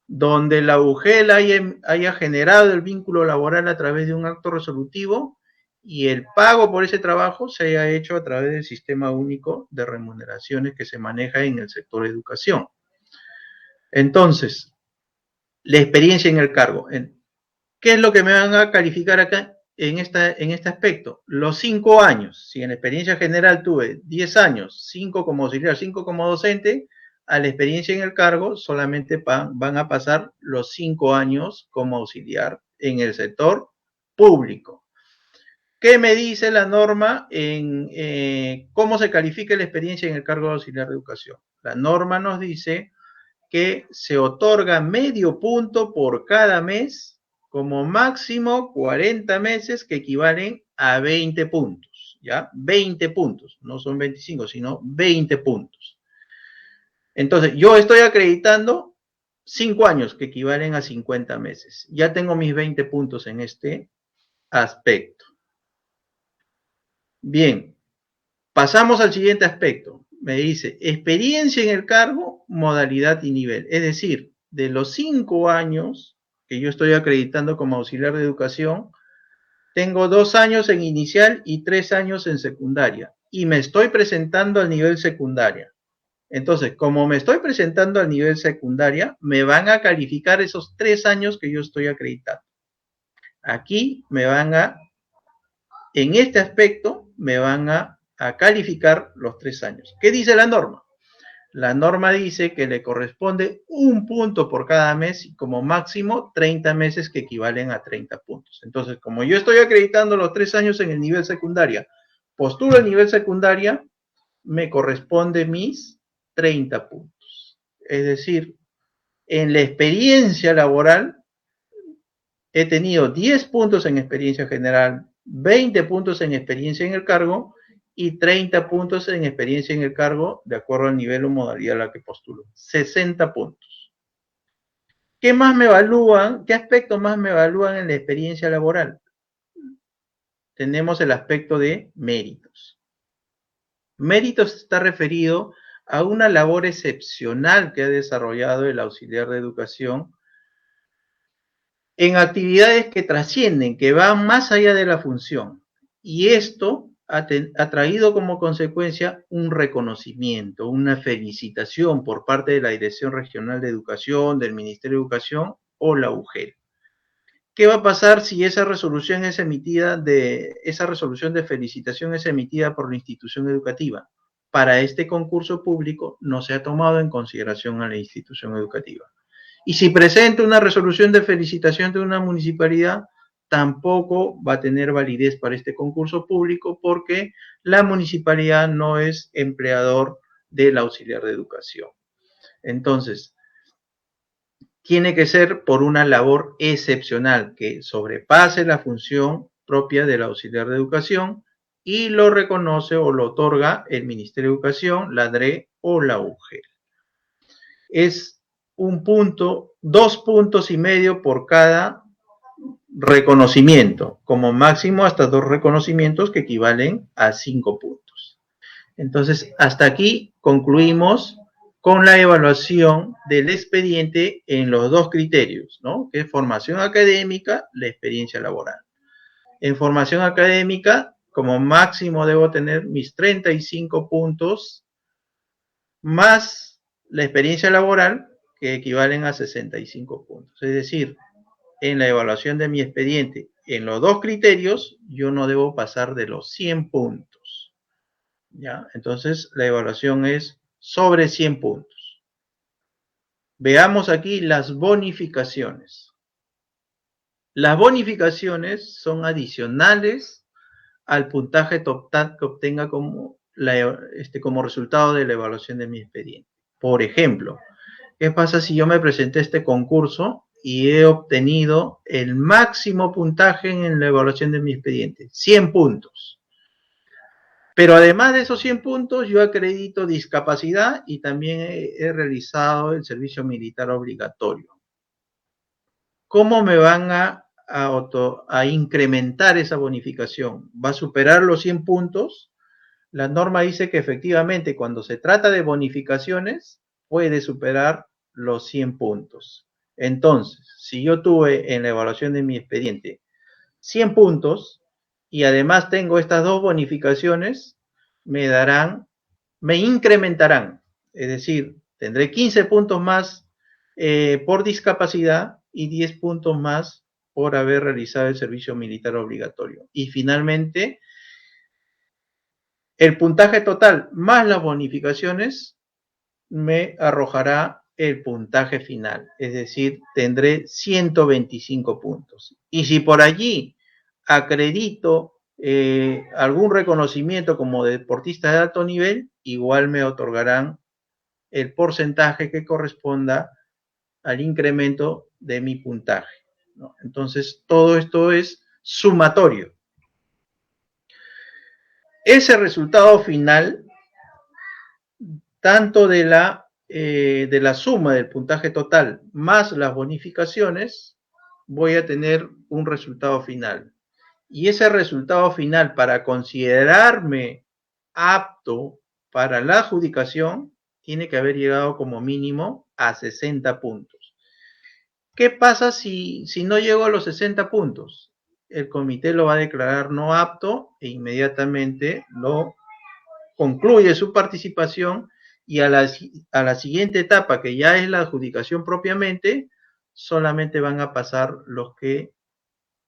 donde la UGEL haya generado el vínculo laboral a través de un acto resolutivo y el pago por ese trabajo se haya hecho a través del sistema único de remuneraciones que se maneja en el sector de educación. Entonces, la experiencia en el cargo. ¿Qué es lo que me van a calificar acá en este aspecto? Los 5 años. Si en la experiencia general tuve 10 años, 5 como auxiliar, 5 como docente, a la experiencia en el cargo solamente van a pasar los 5 años como auxiliar en el sector público. ¿Qué me dice la norma en cómo se califica la experiencia en el cargo de auxiliar de educación? La norma nos dice que se otorga medio punto por cada mes como máximo 40 meses que equivalen a 20 puntos, ¿ya? 20 puntos, no son 25, sino 20 puntos. Entonces, yo estoy acreditando 5 años que equivalen a 50 meses. Ya tengo mis 20 puntos en este aspecto. Bien, pasamos al siguiente aspecto. Me dice, experiencia en el cargo, modalidad y nivel. Es decir, de los 5 años que yo estoy acreditando como auxiliar de educación, tengo 2 años en inicial y 3 años en secundaria. Y me estoy presentando al nivel secundaria. Entonces, como me estoy presentando al nivel secundaria, me van a calificar esos 3 años que yo estoy acreditando. Aquí me van a, en este aspecto, me van a calificar los 3 años. ¿Qué dice la norma? La norma dice que le corresponde 1 punto por cada mes y como máximo 30 meses que equivalen a 30 puntos. Entonces, como yo estoy acreditando los 3 años en el nivel secundaria, postulo el nivel secundaria, me corresponde mis 30 puntos. Es decir, en la experiencia laboral he tenido 10 puntos en experiencia general, 20 puntos en experiencia en el cargo y 30 puntos en experiencia en el cargo de acuerdo al nivel o modalidad a la que postulo. 60 puntos. ¿Qué más me evalúan? ¿Qué aspectos más me evalúan en la experiencia laboral? Tenemos el aspecto de méritos. Méritos está referido a una labor excepcional que ha desarrollado el auxiliar de educación en actividades que trascienden, que van más allá de la función. Y esto ha traído como consecuencia un reconocimiento, una felicitación por parte de la Dirección Regional de Educación, del Ministerio de Educación o la UGEL. ¿Qué va a pasar si esa resolución es emitida esa resolución de felicitación es emitida por la institución educativa? Para este concurso público no se ha tomado en consideración a la institución educativa. Y si presenta una resolución de felicitación de una municipalidad, tampoco va a tener validez para este concurso público porque la municipalidad no es empleador del auxiliar de educación. Entonces, tiene que ser por una labor excepcional que sobrepase la función propia del auxiliar de educación y lo reconoce o lo otorga el Ministerio de Educación, la DRE o la UGEL. Es 1 punto, 2 puntos y medio por cada reconocimiento, como máximo hasta 2 reconocimientos que equivalen a 5 puntos. Entonces, hasta aquí concluimos con la evaluación del expediente en los 2 criterios, ¿no? Que es formación académica, la experiencia laboral. En formación académica, como máximo debo tener mis 35 puntos más la experiencia laboral, que equivalen a 65 puntos. Es decir, en la evaluación de mi expediente, en los 2 criterios, yo no debo pasar de los 100 puntos. ¿Ya? Entonces, la evaluación es sobre 100 puntos. Veamos aquí las bonificaciones. Las bonificaciones son adicionales al puntaje total que obtenga como resultado de la evaluación de mi expediente. Por ejemplo, ¿qué pasa si yo me presenté a este concurso y he obtenido el máximo puntaje en la evaluación de mi expediente? 100 puntos. Pero además de esos 100 puntos, yo acredito discapacidad y también he realizado el servicio militar obligatorio. ¿Cómo me van a incrementar esa bonificación? ¿Va a superar los 100 puntos? La norma dice que efectivamente cuando se trata de bonificaciones puede superar los 100 puntos. Entonces, si yo tuve en la evaluación de mi expediente 100 puntos y además tengo estas 2 bonificaciones, me incrementarán. Es decir, tendré 15 puntos más por discapacidad y 10 puntos más por haber realizado el servicio militar obligatorio. Y finalmente, el puntaje total más las bonificaciones me arrojará el puntaje final, es decir, tendré 125 puntos. Y si por allí acredito algún reconocimiento como deportista de alto nivel, igual me otorgarán el porcentaje que corresponda al incremento de mi puntaje. ¿no? Entonces, todo esto es sumatorio. Ese resultado final, tanto de la suma del puntaje total más las bonificaciones, voy a tener un resultado final. Y ese resultado final, para considerarme apto para la adjudicación, tiene que haber llegado como mínimo a 60 puntos. ¿Qué pasa si no llego a los 60 puntos? El comité lo va a declarar no apto e inmediatamente lo concluye su participación, y a la siguiente etapa, que ya es la adjudicación propiamente, solamente van a pasar los que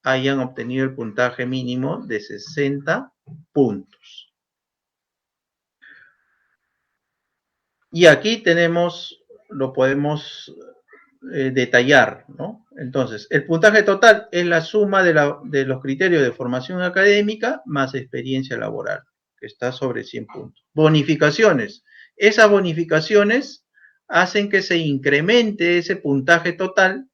hayan obtenido el puntaje mínimo de 60 puntos. Y aquí lo podemos detallar, ¿no? Entonces, el puntaje total es la suma de los criterios de formación académica más experiencia laboral, que está sobre 100 puntos. Bonificaciones. Esas bonificaciones hacen que se incremente ese puntaje total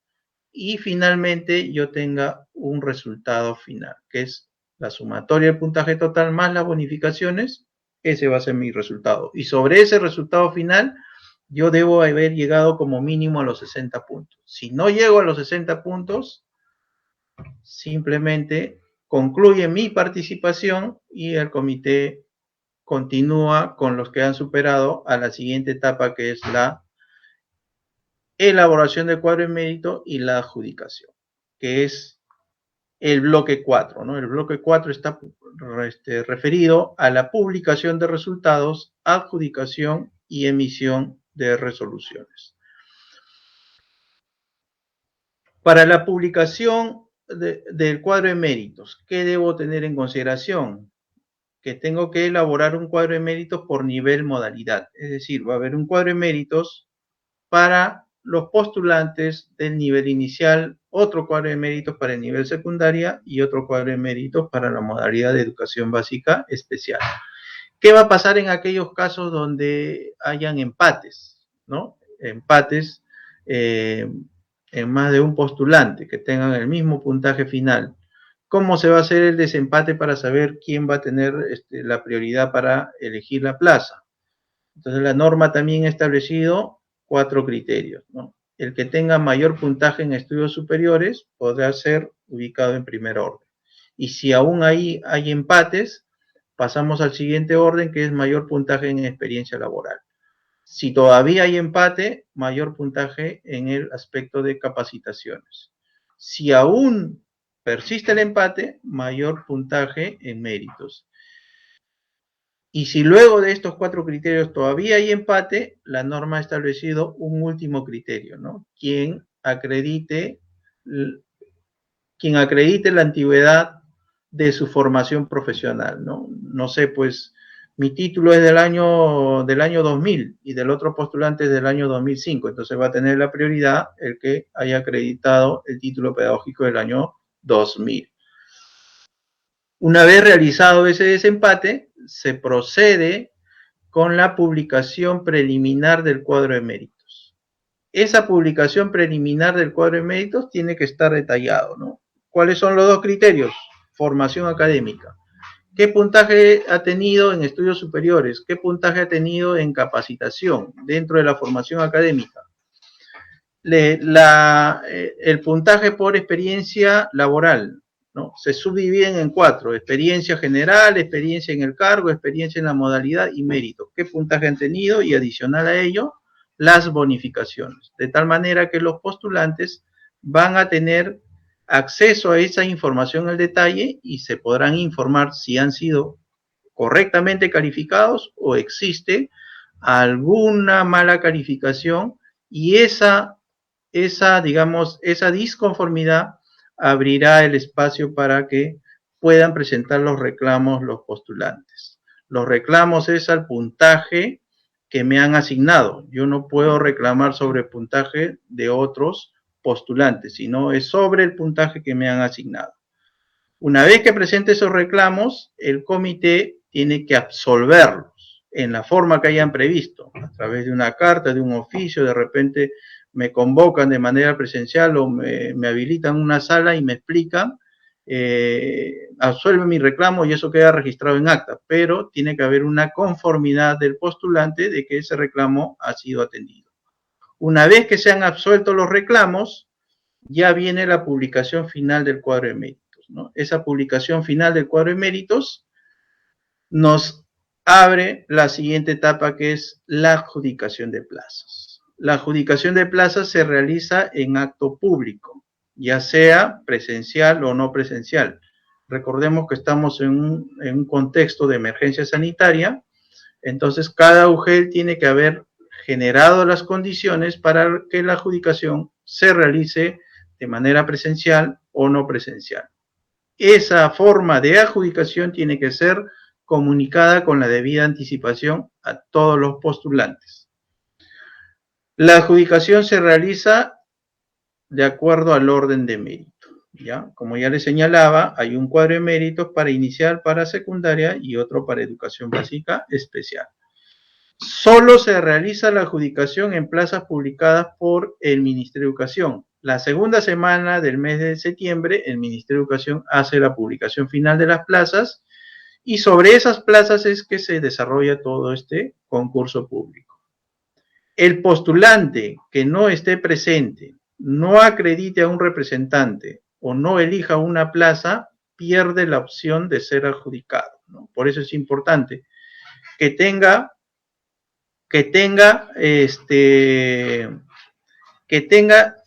y finalmente yo tenga un resultado final, que es la sumatoria del puntaje total más las bonificaciones. Ese va a ser mi resultado. Y sobre ese resultado final, yo debo haber llegado como mínimo a los 60 puntos. Si no llego a los 60 puntos, simplemente concluye mi participación y el comité continúa con los que han superado a la siguiente etapa, que es la elaboración del cuadro de mérito y la adjudicación, que es el bloque 4, ¿no? El bloque 4 está referido a la publicación de resultados, adjudicación y emisión de resoluciones. Para la publicación del cuadro de méritos, ¿qué debo tener en consideración? Que tengo que elaborar un cuadro de méritos por nivel modalidad. Es decir, va a haber un cuadro de méritos para los postulantes del nivel inicial, otro cuadro de méritos para el nivel secundaria y otro cuadro de méritos para la modalidad de educación básica especial. ¿Qué va a pasar en aquellos casos donde hayan empates, ¿no? Empates en más de un postulante que tengan el mismo puntaje final. ¿Cómo se va a hacer el desempate para saber quién va a tener la prioridad para elegir la plaza? Entonces la norma también ha establecido 4 criterios, ¿no? El que tenga mayor puntaje en estudios superiores podrá ser ubicado en primer orden. Y si aún ahí hay empates, pasamos al siguiente orden, que es mayor puntaje en experiencia laboral. Si todavía hay empate, mayor puntaje en el aspecto de capacitaciones. Si aún persiste el empate, mayor puntaje en méritos. Y si luego de estos 4 criterios todavía hay empate, la norma ha establecido un último criterio, ¿no? Quien acredite la antigüedad de su formación profesional, ¿no? No sé, pues mi título es del año 2000 y del otro postulante es del año 2005, entonces va a tener la prioridad el que haya acreditado el título pedagógico del año 2000. Una vez realizado ese desempate, se procede con la publicación preliminar del cuadro de méritos. Esa publicación preliminar del cuadro de méritos tiene que estar detallado, ¿no? ¿Cuáles son los 2 criterios? Formación académica. ¿Qué puntaje ha tenido en estudios superiores? ¿Qué puntaje ha tenido en capacitación dentro de la formación académica? El puntaje por experiencia laboral, ¿no? Se subdividen en 4: experiencia general, experiencia en el cargo, experiencia en la modalidad y mérito. ¿Qué puntaje han tenido? Y adicional a ello, las bonificaciones. De tal manera que los postulantes van a tener acceso a esa información al detalle y se podrán informar si han sido correctamente calificados o existe alguna mala calificación, y esa disconformidad abrirá el espacio para que puedan presentar los reclamos los postulantes. Los reclamos es al puntaje que me han asignado. Yo no puedo reclamar sobre el puntaje de otros postulantes, sino es sobre el puntaje que me han asignado. Una vez que presente esos reclamos, el comité tiene que absolverlos en la forma que hayan previsto, a través de una carta, de un oficio, de repente me convocan de manera presencial o me habilitan una sala y me explican, absuelve mi reclamo y eso queda registrado en acta, pero tiene que haber una conformidad del postulante de que ese reclamo ha sido atendido. Una vez que se han absuelto los reclamos, ya viene la publicación final del cuadro de méritos, ¿no? Esa publicación final del cuadro de méritos nos abre la siguiente etapa, que es la adjudicación de plazas. La adjudicación de plazas se realiza en acto público, ya sea presencial o no presencial. Recordemos que estamos en un contexto de emergencia sanitaria, entonces cada UGEL tiene que haber generado las condiciones para que la adjudicación se realice de manera presencial o no presencial. Esa forma de adjudicación tiene que ser comunicada con la debida anticipación a todos los postulantes. La adjudicación se realiza de acuerdo al orden de mérito, ¿ya? Como ya les señalaba, hay un cuadro de méritos para inicial, para secundaria y otro para educación básica especial. Solo se realiza la adjudicación en plazas publicadas por el Ministerio de Educación. La segunda semana del mes de septiembre, el Ministerio de Educación hace la publicación final de las plazas y sobre esas plazas es que se desarrolla todo este concurso público. El postulante que no esté presente, no acredite a un representante o no elija una plaza, pierde la opción de ser adjudicado, ¿no? Por eso es importante que tenga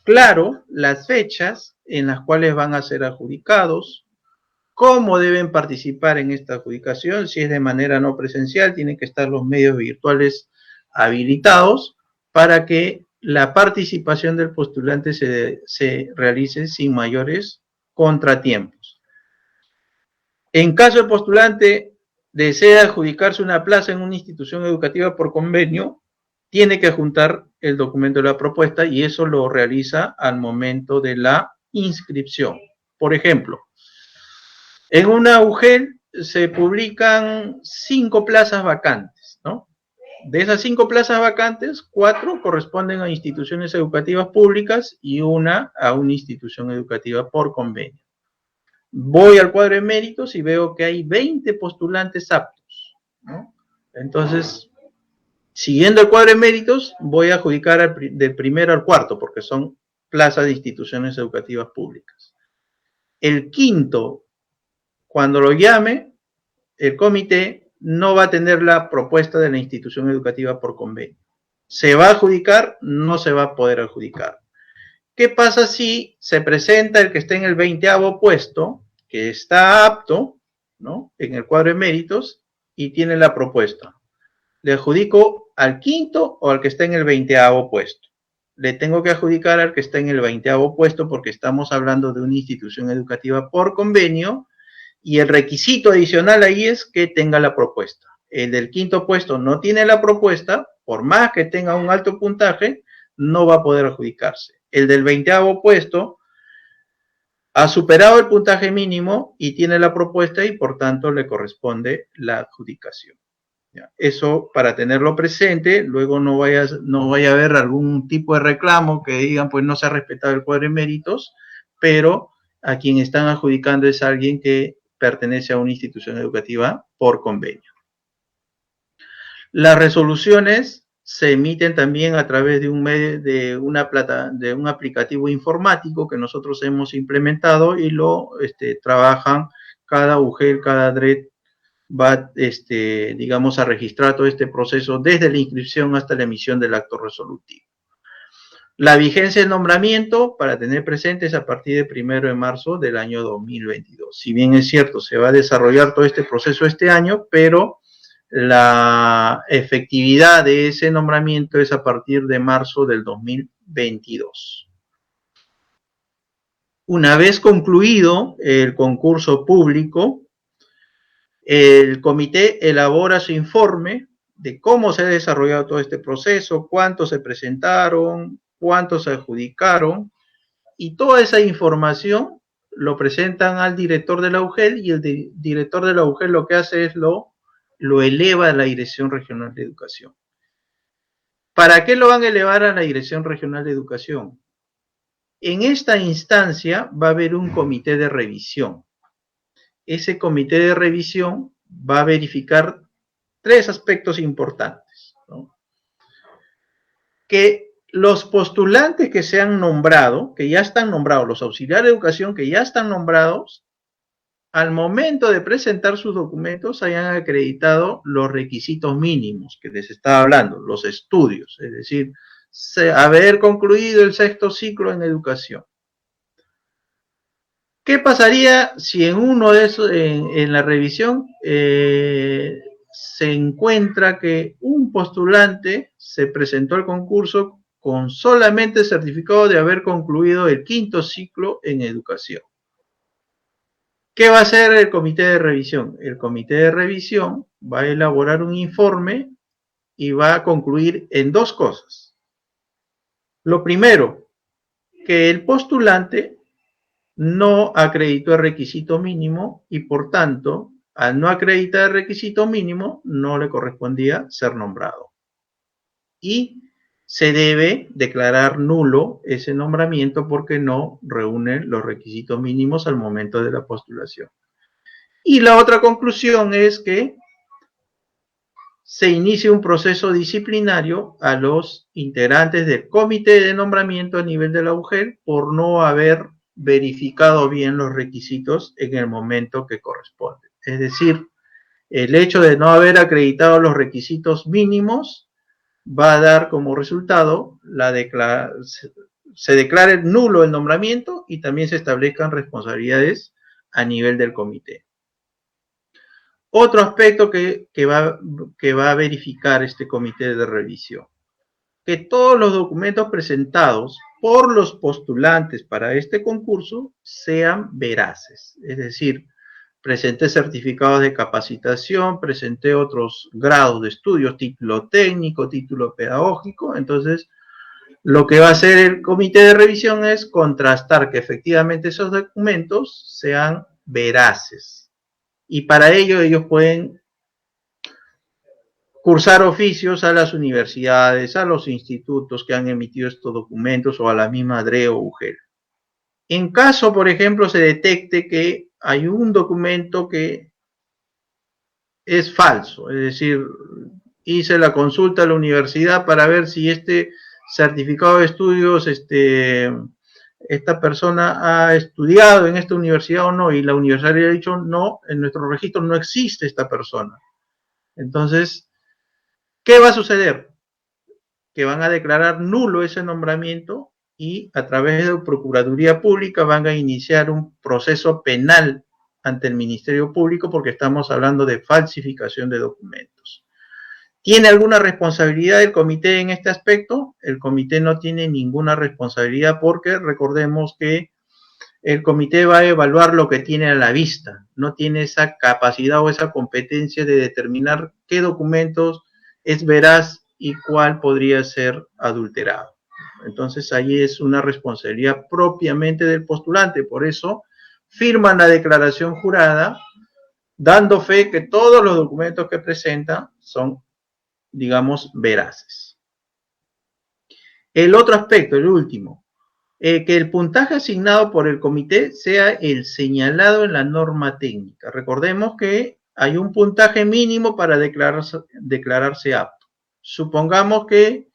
claro las fechas en las cuales van a ser adjudicados, cómo deben participar en esta adjudicación. Si es de manera no presencial, tienen que estar los medios virtuales habilitados para que la participación del postulante se realice sin mayores contratiempos. En caso el postulante desea adjudicarse una plaza en una institución educativa por convenio, tiene que adjuntar el documento de la propuesta y eso lo realiza al momento de la inscripción. Por ejemplo, en una UGEL se publican 5 plazas vacantes, ¿no? De esas 5 plazas vacantes, 4 corresponden a instituciones educativas públicas y una a una institución educativa por convenio. Voy al cuadro de méritos y veo que hay 20 postulantes aptos, ¿no? Entonces, siguiendo el cuadro de méritos, voy a adjudicar del primero al cuarto, porque son plazas de instituciones educativas públicas. El quinto, cuando lo llame, el comité no va a tener la propuesta de la institución educativa por convenio. ¿Se va a adjudicar? No se va a poder adjudicar. ¿Qué pasa si se presenta el que esté en el 20º puesto, que está apto, ¿no?, en el cuadro de méritos y tiene la propuesta? ¿Le adjudico al quinto o al que está en el 20º puesto? Le tengo que adjudicar al que está en el 20º puesto porque estamos hablando de una institución educativa por convenio y el requisito adicional ahí es que tenga la propuesta. El del quinto puesto no tiene la propuesta, por más que tenga un alto puntaje, no va a poder adjudicarse. El del 20º puesto ha superado el puntaje mínimo y tiene la propuesta y por tanto le corresponde la adjudicación. Eso para tenerlo presente, luego no vaya a haber algún tipo de reclamo que digan pues no se ha respetado el cuadro de méritos, pero a quien están adjudicando es alguien que pertenece a una institución educativa por convenio. Las resoluciones se emiten también a través de un medio, de un aplicativo informático que nosotros hemos implementado y lo trabajan cada UGEL, cada DRED va, digamos, a registrar todo este proceso desde la inscripción hasta la emisión del acto resolutivo. La vigencia del nombramiento, para tener presentes, a partir del 1 de marzo del año 2022. Si bien es cierto, se va a desarrollar todo este proceso este año, pero la efectividad de ese nombramiento es a partir de marzo del 2022. Una vez concluido el concurso público, el comité elabora su informe de cómo se ha desarrollado todo este proceso, cuántos se presentaron, cuántos se adjudicaron, y toda esa información lo presentan al director de la UGEL y el director de la UGEL lo que hace es lo eleva a la Dirección Regional de Educación. ¿Para qué lo van a elevar a la Dirección Regional de Educación? En esta instancia va a haber un comité de revisión. Ese comité de revisión va a verificar 3 aspectos importantes, ¿no? Que los postulantes que se han nombrado, que ya están nombrados, los auxiliares de educación que ya están nombrados, al momento de presentar sus documentos hayan acreditado los requisitos mínimos que les estaba hablando, los estudios, es decir, haber concluido el 6º ciclo en educación. ¿Qué pasaría si en uno de esos, en la revisión, se encuentra que un postulante se presentó al concurso con solamente el certificado de haber concluido el 5º ciclo en educación? ¿Qué va a hacer el comité de revisión? El comité de revisión va a elaborar un informe y va a concluir en 2 cosas. Lo primero, que el postulante no acreditó el requisito mínimo y por tanto, al no acreditar el requisito mínimo, no le correspondía ser nombrado. Y se debe declarar nulo ese nombramiento porque no reúne los requisitos mínimos al momento de la postulación. Y la otra conclusión es que se inicia un proceso disciplinario a los integrantes del comité de nombramiento a nivel de la UGEL por no haber verificado bien los requisitos en el momento que corresponde. Es decir, el hecho de no haber acreditado los requisitos mínimos va a dar como resultado se declare nulo el nombramiento y también se establezcan responsabilidades a nivel del comité. Otro aspecto que va a verificar este comité de revisión, que todos los documentos presentados por los postulantes para este concurso sean veraces, es decir, presenté certificados de capacitación, presenté otros grados de estudios, título técnico, título pedagógico. Entonces, lo que va a hacer el comité de revisión es contrastar que efectivamente esos documentos sean veraces. Y para ello ellos pueden cursar oficios a las universidades, a los institutos que han emitido estos documentos o a la misma DRE o UGEL. En caso, por ejemplo, se detecte que hay un documento que es falso, es decir, hice la consulta a la universidad para ver si este certificado de estudios, esta persona ha estudiado en esta universidad o no, y la universidad le ha dicho no, en nuestro registro no existe esta persona. Entonces, ¿qué va a suceder? Que van a declarar nulo ese nombramiento y a través de Procuraduría Pública van a iniciar un proceso penal ante el Ministerio Público porque estamos hablando de falsificación de documentos. ¿Tiene alguna responsabilidad el comité en este aspecto? El comité no tiene ninguna responsabilidad porque recordemos que el comité va a evaluar lo que tiene a la vista, no tiene esa capacidad o esa competencia de determinar qué documentos es veraz y cuál podría ser adulterado. Entonces ahí es una responsabilidad propiamente del postulante, por eso firman la declaración jurada dando fe que todos los documentos que presentan son, digamos, veraces. El otro aspecto, el último, que el puntaje asignado por el comité sea el señalado en la norma técnica. Recordemos que hay un puntaje mínimo para declararse apto. Supongamos que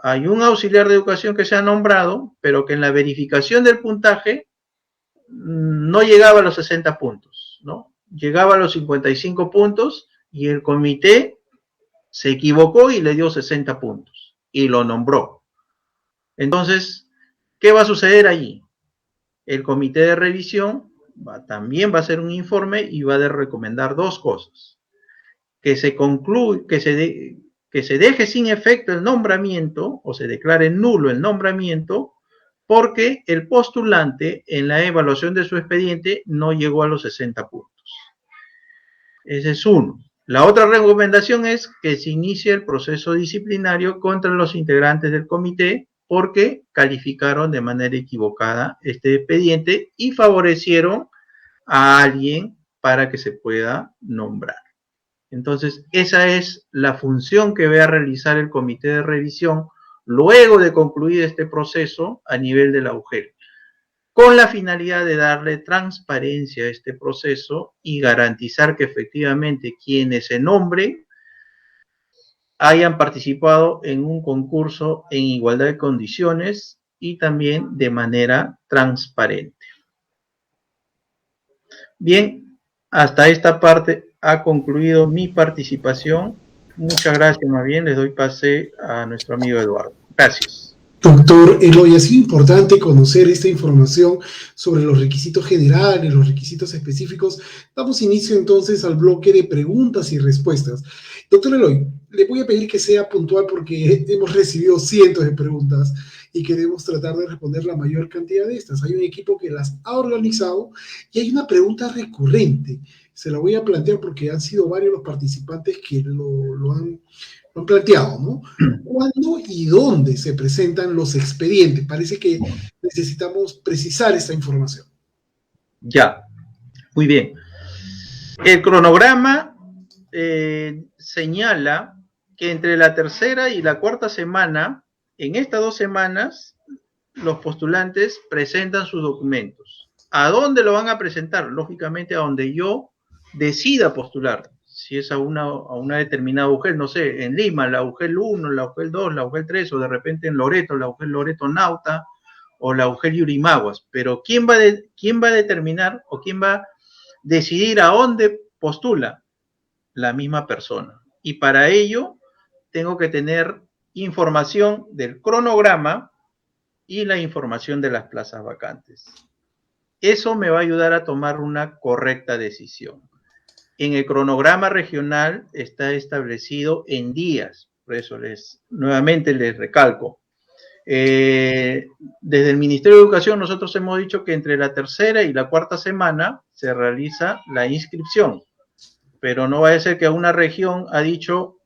hay un auxiliar de educación que se ha nombrado, pero que en la verificación del puntaje no llegaba a los 60 puntos, ¿no? Llegaba a los 55 puntos y el comité se equivocó y le dio 60 puntos y lo nombró. Entonces, ¿qué va a suceder allí? El comité de revisión también va a hacer un informe y va a recomendar 2 cosas. Que se deje sin efecto el nombramiento o se declare nulo el nombramiento porque el postulante en la evaluación de su expediente no llegó a los 60 puntos. Ese es uno. La otra recomendación es que se inicie el proceso disciplinario contra los integrantes del comité porque calificaron de manera equivocada este expediente y favorecieron a alguien para que se pueda nombrar. Entonces, esa es la función que va a realizar el comité de revisión luego de concluir este proceso a nivel de la UGEL, con la finalidad de darle transparencia a este proceso y garantizar que efectivamente quienes se nombren hayan participado en un concurso en igualdad de condiciones y también de manera transparente. Bien, hasta esta parte ha concluido mi participación. Muchas gracias, más bien les doy pase a nuestro amigo Eduardo. Gracias. Doctor Eloy, ha sido importante conocer esta información sobre los requisitos generales, los requisitos específicos. Damos inicio entonces al bloque de preguntas y respuestas. Doctor Eloy, le voy a pedir que sea puntual porque hemos recibido cientos de preguntas y queremos tratar de responder la mayor cantidad de estas. Hay un equipo que las ha organizado y hay una pregunta recurrente. Se la voy a plantear porque han sido varios los participantes que lo han planteado, ¿no? ¿Cuándo y dónde se presentan los expedientes? Parece que necesitamos precisar esta información. Ya, muy bien. El cronograma señala que entre la tercera y la cuarta semana, en estas 2 semanas, los postulantes presentan sus documentos. ¿A dónde lo van a presentar? Lógicamente a donde yo decida postular. Si es a una determinada UGEL, no sé, en Lima, la UGEL 1, la UGEL 2, la UGEL 3, o de repente en Loreto, la UGEL Loreto Nauta, o la UGEL Yurimaguas. Pero ¿quién va a determinar o quién va a decidir a dónde postula? La misma persona. Y para ello tengo que tener información del cronograma y la información de las plazas vacantes. Eso me va a ayudar a tomar una correcta decisión. En el cronograma regional está establecido en días, por eso nuevamente les recalco. Desde el Ministerio de Educación nosotros hemos dicho que entre la tercera y la cuarta semana se realiza la inscripción, pero no va a ser que una región ha dicho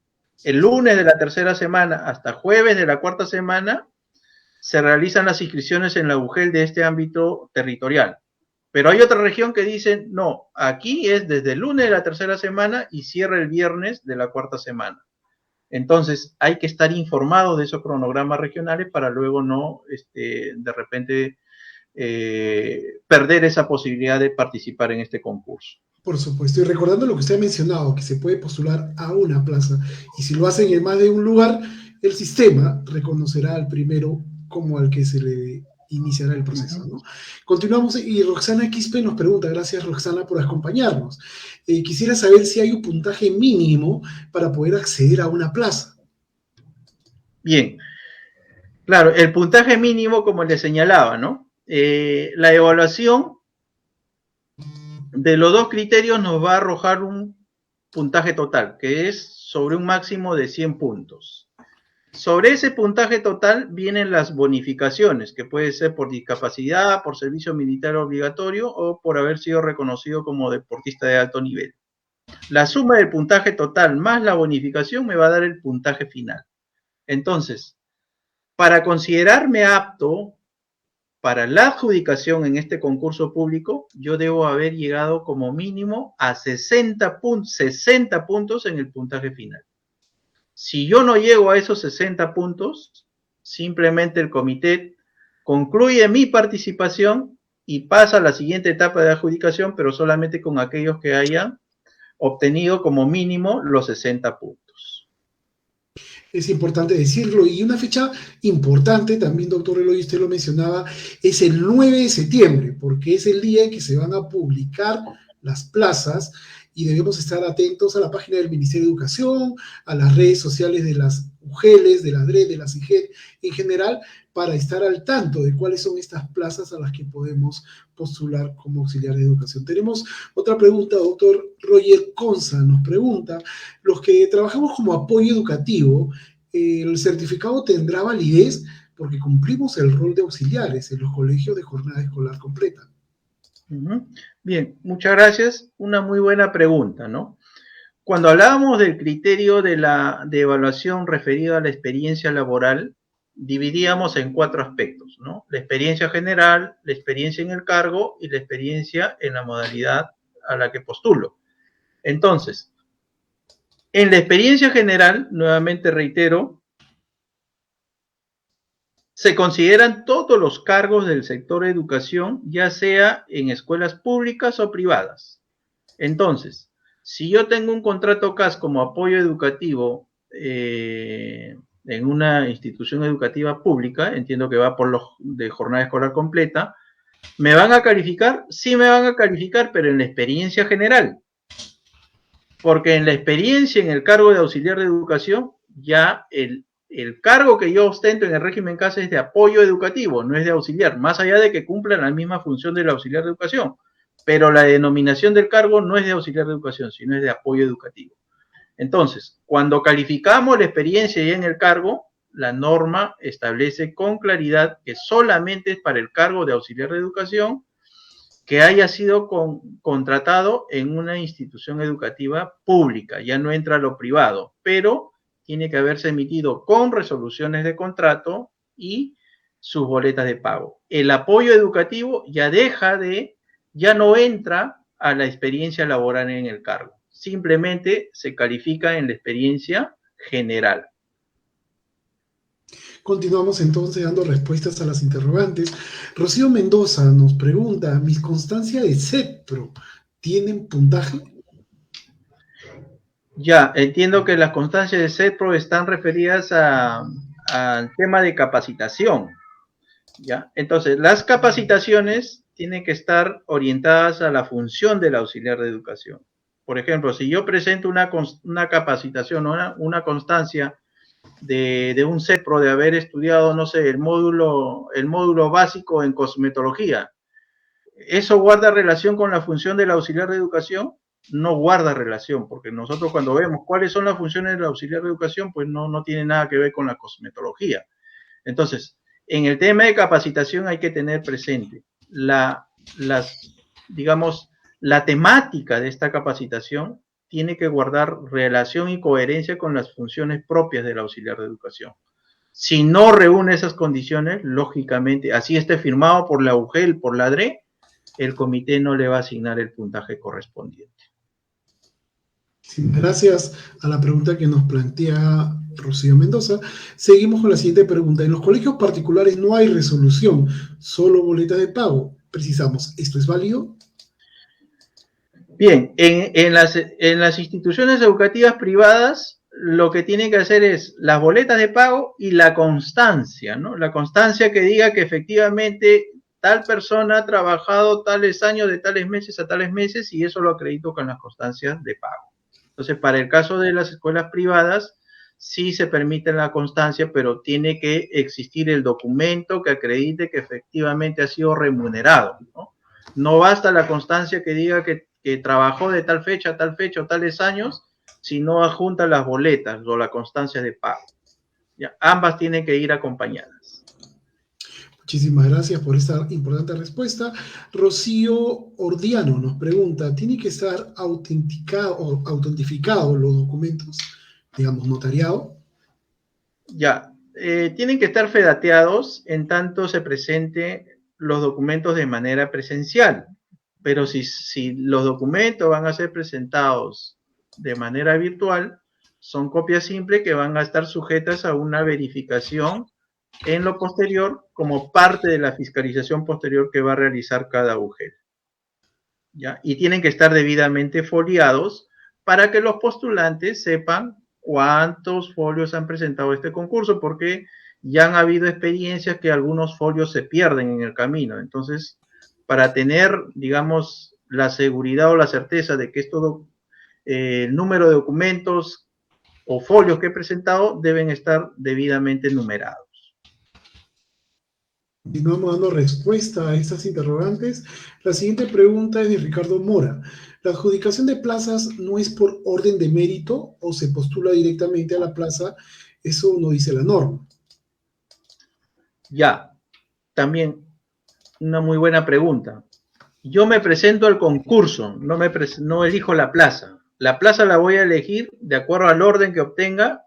el lunes de la tercera semana hasta jueves de la cuarta semana se realizan las inscripciones en la UGEL de este ámbito territorial. Pero hay otra región que dice, no, aquí es desde el lunes de la tercera semana y cierra el viernes de la cuarta semana. Entonces, hay que estar informado de esos cronogramas regionales para luego no, de repente, perder esa posibilidad de participar en este concurso. Por supuesto, y recordando lo que usted ha mencionado, que se puede postular a una plaza, y si lo hacen en más de un lugar, el sistema reconocerá al primero como al que se le iniciará el proceso, ¿no? Continuamos y Roxana Quispe nos pregunta, gracias Roxana por acompañarnos. Quisiera saber si hay un puntaje mínimo para poder acceder a una plaza. Bien, claro, el puntaje mínimo, como le señalaba, ¿no? La evaluación de los 2 criterios nos va a arrojar un puntaje total, que es sobre un máximo de 100 puntos. Sobre ese puntaje total vienen las bonificaciones, que puede ser por discapacidad, por servicio militar obligatorio o por haber sido reconocido como deportista de alto nivel. La suma del puntaje total más la bonificación me va a dar el puntaje final. Entonces, para considerarme apto para la adjudicación en este concurso público, yo debo haber llegado como mínimo a 60 puntos en el puntaje final. Si yo no llego a esos 60 puntos, simplemente el comité concluye mi participación y pasa a la siguiente etapa de adjudicación, pero solamente con aquellos que hayan obtenido como mínimo los 60 puntos. Es importante decirlo, y una fecha importante también, doctor Eloy, usted lo mencionaba, es el 9 de septiembre, porque es el día en que se van a publicar las plazas y debemos estar atentos a la página del Ministerio de Educación, a las redes sociales de las UGELes, de la DRE, de la CIGED en general, para estar al tanto de cuáles son estas plazas a las que podemos postular como auxiliar de educación. Tenemos otra pregunta, doctor Roger Conza nos pregunta, los que trabajamos como apoyo educativo, ¿el certificado tendrá validez? Porque cumplimos el rol de auxiliares en los colegios de jornada escolar completa. Bien, muchas gracias. Una muy buena pregunta, ¿no? Cuando hablábamos del criterio de evaluación referido a la experiencia laboral, dividíamos en 4 aspectos, ¿no? La experiencia general, la experiencia en el cargo y la experiencia en la modalidad a la que postulo. Entonces, En la experiencia general, nuevamente reitero, se consideran todos los cargos del sector educación, ya sea en escuelas públicas o privadas. Entonces, si yo tengo un contrato CAS como apoyo educativo en una institución educativa pública, entiendo que va por los de jornada escolar completa, ¿me van a calificar? Sí me van a calificar, pero en la experiencia general. Porque en la experiencia, en el cargo de auxiliar de educación, ya el cargo que yo ostento en el régimen CAS es de apoyo educativo, no es de auxiliar, más allá de que cumplan la misma función del auxiliar de educación. Pero la denominación del cargo no es de auxiliar de educación, sino es de apoyo educativo. Entonces, cuando calificamos la experiencia y en el cargo, la norma establece con claridad que solamente es para el cargo de auxiliar de educación que haya sido contratado en una institución educativa pública, ya no entra a lo privado, pero tiene que haberse emitido con resoluciones de contrato y sus boletas de pago. El apoyo educativo ya no entra a la experiencia laboral en el cargo, simplemente se califica en la experiencia general. Continuamos entonces dando respuestas a las interrogantes. Rocío Mendoza nos pregunta, ¿mis constancias de CETPRO tienen puntaje? Ya, entiendo que las constancias de CETPRO están referidas al tema de capacitación. ¿Ya? Entonces, las capacitaciones tienen que estar orientadas a la función del auxiliar de educación. Por ejemplo, si yo presento una capacitación o una constancia de un CEPRO de haber estudiado, no sé, el módulo básico en cosmetología, ¿eso guarda relación con la función del auxiliar de educación? No guarda relación, porque nosotros cuando vemos cuáles son las funciones del auxiliar de educación, pues no tiene nada que ver con la cosmetología. Entonces, en el tema de capacitación hay que tener presente digamos, la temática de esta capacitación tiene que guardar relación y coherencia con las funciones propias del auxiliar de educación. Si no reúne esas condiciones, lógicamente, así esté firmado por la UGEL, por la DRE, el comité no le va a asignar el puntaje correspondiente. Gracias a la pregunta que nos plantea Rocío Mendoza. Seguimos con la siguiente pregunta. En los colegios particulares no hay resolución, solo boletas de pago. Precisamos, ¿esto es válido? Bien, en las instituciones educativas privadas, lo que tienen que hacer es las boletas de pago y la constancia, ¿no? La constancia que diga que efectivamente tal persona ha trabajado tales años de tales meses a tales meses y eso lo acredito con las constancias de pago. Entonces, para el caso de las escuelas privadas, sí se permite la constancia, pero tiene que existir el documento que acredite que efectivamente ha sido remunerado, ¿no? No basta la constancia que diga que trabajó de tal fecha o tales años, si no adjunta las boletas o la constancia de pago. ¿Ya? Ambas tienen que ir acompañadas. Muchísimas gracias por esta importante respuesta. Rocío Ordiano nos pregunta, ¿tiene que estar autentificado los documentos, digamos, notariado? Ya, tienen que estar fedateados en tanto se presente los documentos de manera presencial, pero si los documentos van a ser presentados de manera virtual, son copias simples que van a estar sujetas a una verificación en lo posterior como parte de la fiscalización posterior que va a realizar cada UGEL. ¿Ya? Y tienen que estar debidamente foliados para que los postulantes sepan cuántos folios han presentado este concurso, porque ya han habido experiencias que algunos folios se pierden en el camino. Entonces, para tener, digamos, la seguridad o la certeza de que el número de documentos o folios que he presentado deben estar debidamente numerados. Continuamos dando respuesta a estas interrogantes. La siguiente pregunta es de Ricardo Mora. ¿La adjudicación de plazas no es por orden de mérito o se postula directamente a la plaza? Eso no dice la norma. Ya, también una muy buena pregunta. Yo me presento al concurso, no elijo la plaza. La plaza la voy a elegir de acuerdo al orden que obtenga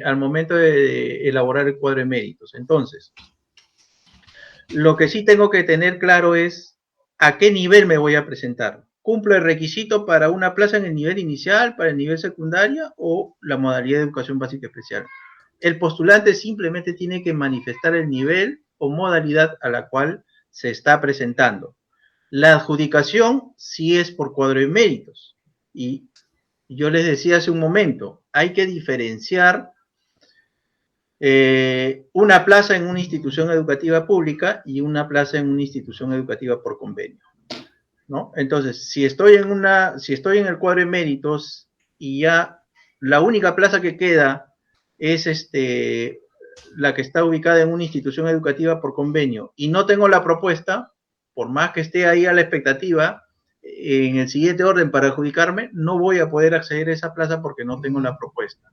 al momento de elaborar el cuadro de méritos. Entonces, lo que sí tengo que tener claro es a qué nivel me voy a presentar. cumple el requisito para una plaza en el nivel inicial, para el nivel secundaria o la modalidad de educación básica especial. El postulante simplemente tiene que manifestar el nivel o modalidad a la cual se está presentando. La adjudicación sí es por cuadro de méritos. Y yo les decía hace un momento, hay que diferenciar una plaza en una institución educativa pública y una plaza en una institución educativa por convenio, ¿no? Entonces, si estoy en el cuadro de méritos y ya la única plaza que queda es la que está ubicada en una institución educativa por convenio y no tengo la propuesta, por más que esté ahí a la expectativa, en el siguiente orden para adjudicarme, no voy a poder acceder a esa plaza porque no tengo la propuesta.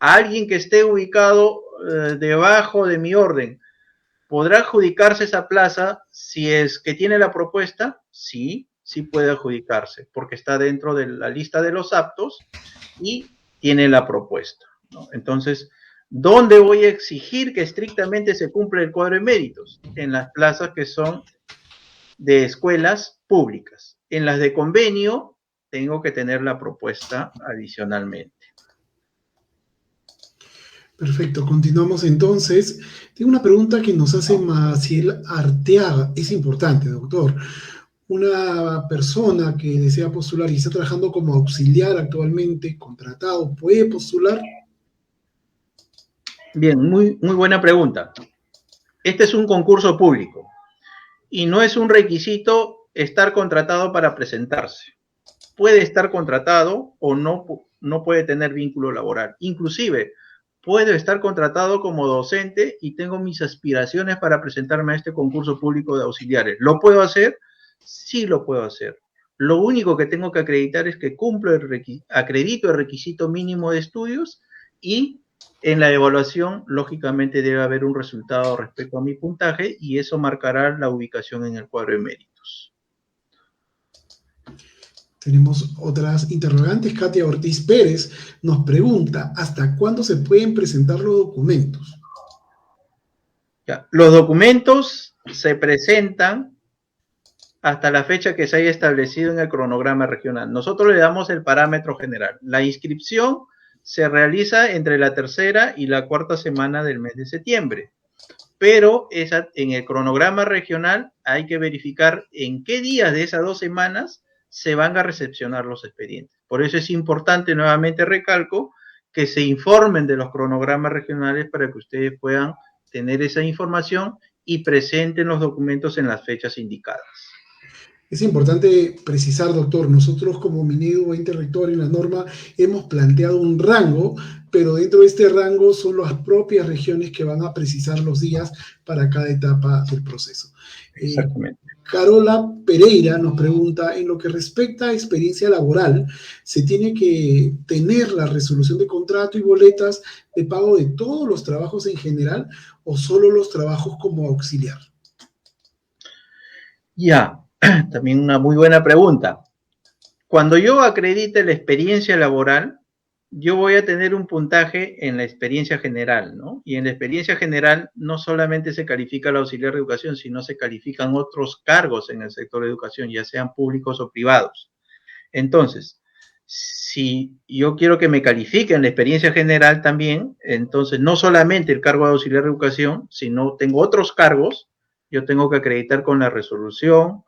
A alguien que esté ubicado debajo de mi orden, ¿podrá adjudicarse esa plaza si es que tiene la propuesta? Sí, sí puede adjudicarse, porque está dentro de la lista de los aptos y tiene la propuesta, ¿no? Entonces, ¿dónde voy a exigir que estrictamente se cumpla el cuadro de méritos? En las plazas que son de escuelas públicas. En las de convenio, tengo que tener la propuesta adicionalmente. Perfecto, continuamos entonces. Tengo una pregunta que nos hace Maciel Arteaga. Es importante, doctor. Una persona que desea postular y está trabajando como auxiliar actualmente, contratado, ¿puede postular? Bien, muy buena pregunta. Este es un concurso público y no es un requisito estar contratado para presentarse. Puede estar contratado o no puede tener vínculo laboral. Inclusive, puedo estar contratado como docente y tengo mis aspiraciones para presentarme a este concurso público de auxiliares. ¿Lo puedo hacer? Sí lo puedo hacer. Lo único que tengo que acreditar es que acredito el requisito mínimo de estudios y en la evaluación, lógicamente, debe haber un resultado respecto a mi puntaje y eso marcará la ubicación en el cuadro de méritos. Tenemos otras interrogantes. Katia Ortiz Pérez nos pregunta, ¿hasta cuándo se pueden presentar los documentos? Ya, los documentos se presentan hasta la fecha que se haya establecido en el cronograma regional. Nosotros le damos el parámetro general. La inscripción se realiza entre la tercera y la cuarta semana del mes de septiembre, pero en el cronograma regional hay que verificar en qué días de esas 2 semanas se van a recepcionar los expedientes. Por eso es importante, nuevamente recalco, que se informen de los cronogramas regionales para que ustedes puedan tener esa información y presenten los documentos en las fechas indicadas. Es importante precisar, doctor, nosotros como Minedu ente rector en la norma hemos planteado un rango, pero dentro de este rango son las propias regiones que van a precisar los días para cada etapa del proceso. Exactamente. Carola Pereira nos pregunta, en lo que respecta a experiencia laboral, ¿se tiene que tener la resolución de contrato y boletas de pago de todos los trabajos en general o solo los trabajos como auxiliar? Ya, también una muy buena pregunta. Cuando yo acredite la experiencia laboral, yo voy a tener un puntaje en la experiencia general, ¿no? Y en la experiencia general no solamente se califica el auxiliar de educación, sino se califican otros cargos en el sector de educación, ya sean públicos o privados. Entonces, si yo quiero que me califiquen la experiencia general también, entonces no solamente el cargo de auxiliar de educación, sino tengo otros cargos, yo tengo que acreditar con la resolución,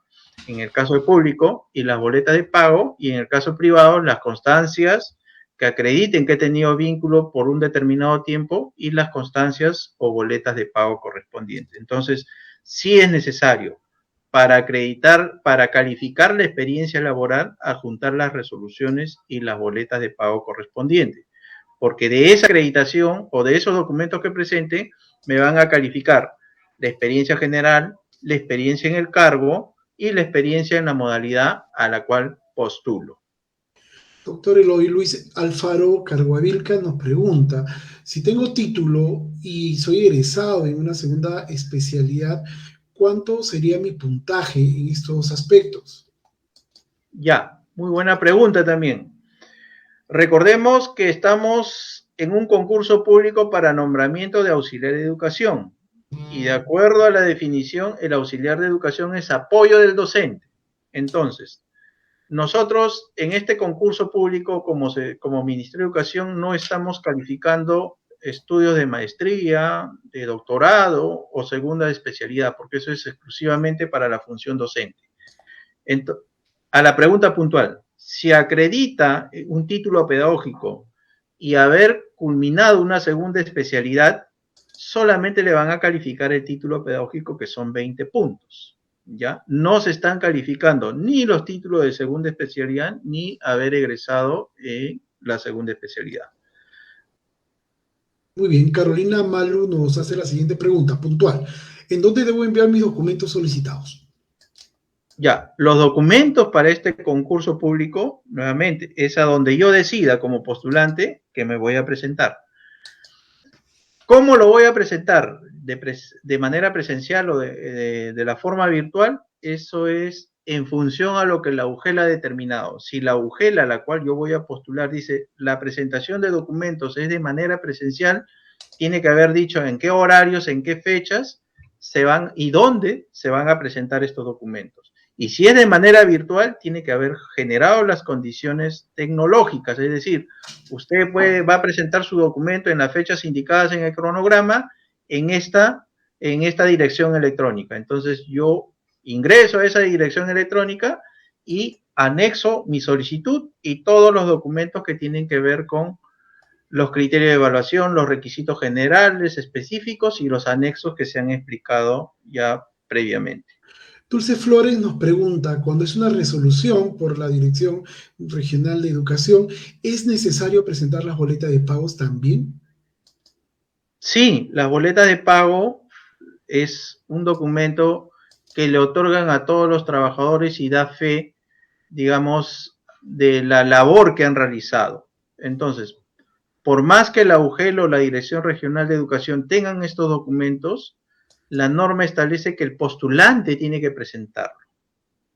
en el caso de público, y las boletas de pago, y en el caso privado, las constancias que acrediten que he tenido vínculo por un determinado tiempo y las constancias o boletas de pago correspondientes. Entonces, sí es necesario para acreditar, para calificar la experiencia laboral, adjuntar las resoluciones y las boletas de pago correspondientes, porque de esa acreditación o de esos documentos que presente me van a calificar la experiencia general, la experiencia en el cargo y la experiencia en la modalidad a la cual postulo. Doctor Eloy Luis Alfaro Carguavilca nos pregunta, si tengo título y soy egresado en una segunda especialidad, ¿cuánto sería mi puntaje en estos aspectos? Ya, muy buena pregunta también. Recordemos que estamos en un concurso público para nombramiento de auxiliar de educación y de acuerdo a la definición, el auxiliar de educación es apoyo del docente. Entonces, nosotros en este concurso público como Ministerio de Educación no estamos calificando estudios de maestría, de doctorado o segunda especialidad, porque eso es exclusivamente para la función docente. Entonces, a la pregunta puntual, si acredita un título pedagógico y haber culminado una segunda especialidad, solamente le van a calificar el título pedagógico, que son 20 puntos. ¿Ya? No se están calificando ni los títulos de segunda especialidad ni haber egresado en la segunda especialidad. Muy bien, Carolina Malu nos hace la siguiente pregunta, puntual. ¿En dónde debo enviar mis documentos solicitados? Ya, los documentos para este concurso público, nuevamente, es a donde yo decida como postulante que me voy a presentar. ¿Cómo lo voy a presentar? ¿De manera presencial o de la forma virtual? Eso es en función a lo que la UGEL ha determinado. Si la UGEL a la cual yo voy a postular dice la presentación de documentos es de manera presencial, tiene que haber dicho en qué horarios, en qué fechas se van y dónde se van a presentar estos documentos. Y si es de manera virtual, tiene que haber generado las condiciones tecnológicas, es decir, usted va a presentar su documento en las fechas indicadas en el cronograma en esta dirección electrónica. Entonces yo ingreso a esa dirección electrónica y anexo mi solicitud y todos los documentos que tienen que ver con los criterios de evaluación, los requisitos generales específicos y los anexos que se han explicado ya previamente. Dulce Flores nos pregunta, cuando es una resolución por la Dirección Regional de Educación, ¿es necesario presentar las boletas de pagos también? Sí, las boletas de pago es un documento que le otorgan a todos los trabajadores y da fe, digamos, de la labor que han realizado. Entonces, por más que la UGEL o la Dirección Regional de Educación tengan estos documentos, la norma establece que el postulante tiene que presentarlo.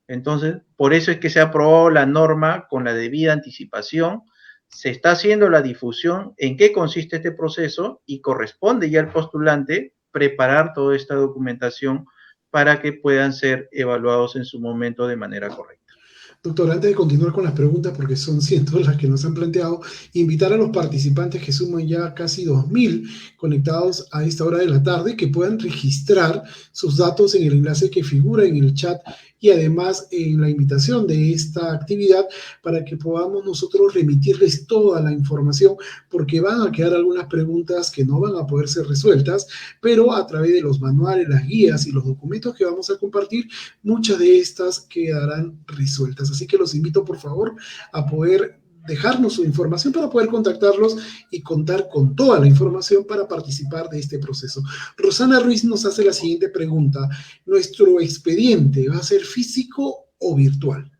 Entonces, por eso es que se ha aprobado la norma con la debida anticipación, se está haciendo la difusión en qué consiste este proceso y corresponde ya al postulante preparar toda esta documentación para que puedan ser evaluados en su momento de manera correcta. Doctor, antes de continuar con las preguntas, porque son cientos las que nos han planteado, invitar a los participantes que suman ya casi 2.000 conectados a esta hora de la tarde, que puedan registrar sus datos en el enlace que figura en el chat y además en la invitación de esta actividad para que podamos nosotros remitirles toda la información, porque van a quedar algunas preguntas que no van a poder ser resueltas, pero a través de los manuales, las guías y los documentos que vamos a compartir, muchas de estas quedarán resueltas. Así que los invito, por favor, a poder dejarnos su información para poder contactarlos y contar con toda la información para participar de este proceso. Rosana Ruiz nos hace la siguiente pregunta. ¿Nuestro expediente va a ser físico o virtual?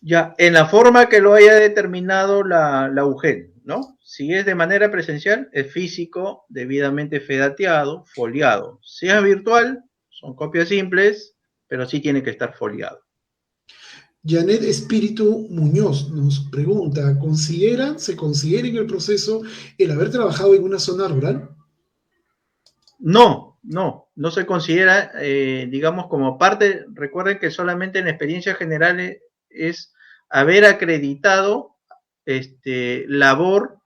Ya, en la forma que lo haya determinado la UGEL, ¿no? Si es de manera presencial, es físico, debidamente fedateado, foliado. Si es virtual, son copias simples, pero sí tiene que estar foliado. Janet Espíritu Muñoz nos pregunta, ¿se considera en el proceso el haber trabajado en una zona rural? No se considera, digamos, como parte. Recuerden que solamente en experiencias generales es haber acreditado labor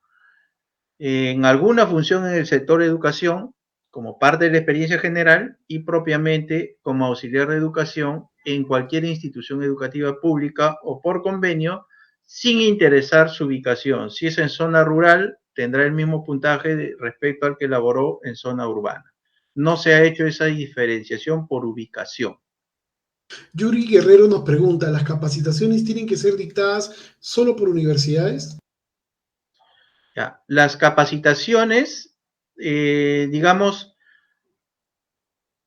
en alguna función en el sector de educación como parte de la experiencia general y propiamente como auxiliar de educación en cualquier institución educativa pública o por convenio, sin interesar su ubicación. Si es en zona rural, tendrá el mismo puntaje respecto al que elaboró en zona urbana. No se ha hecho esa diferenciación por ubicación. Yuri Guerrero nos pregunta, ¿las capacitaciones tienen que ser dictadas solo por universidades? Ya, las capacitaciones, digamos,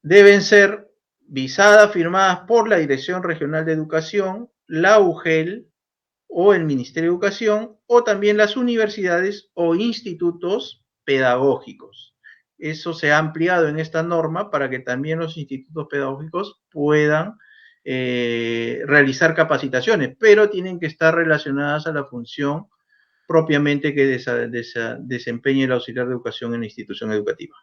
deben ser visadas, firmadas por la Dirección Regional de Educación, la UGEL o el Ministerio de Educación, o también las universidades o institutos pedagógicos. Eso se ha ampliado en esta norma para que también los institutos pedagógicos puedan realizar capacitaciones, pero tienen que estar relacionadas a la función propiamente que desempeñe el auxiliar de educación en la institución educativa.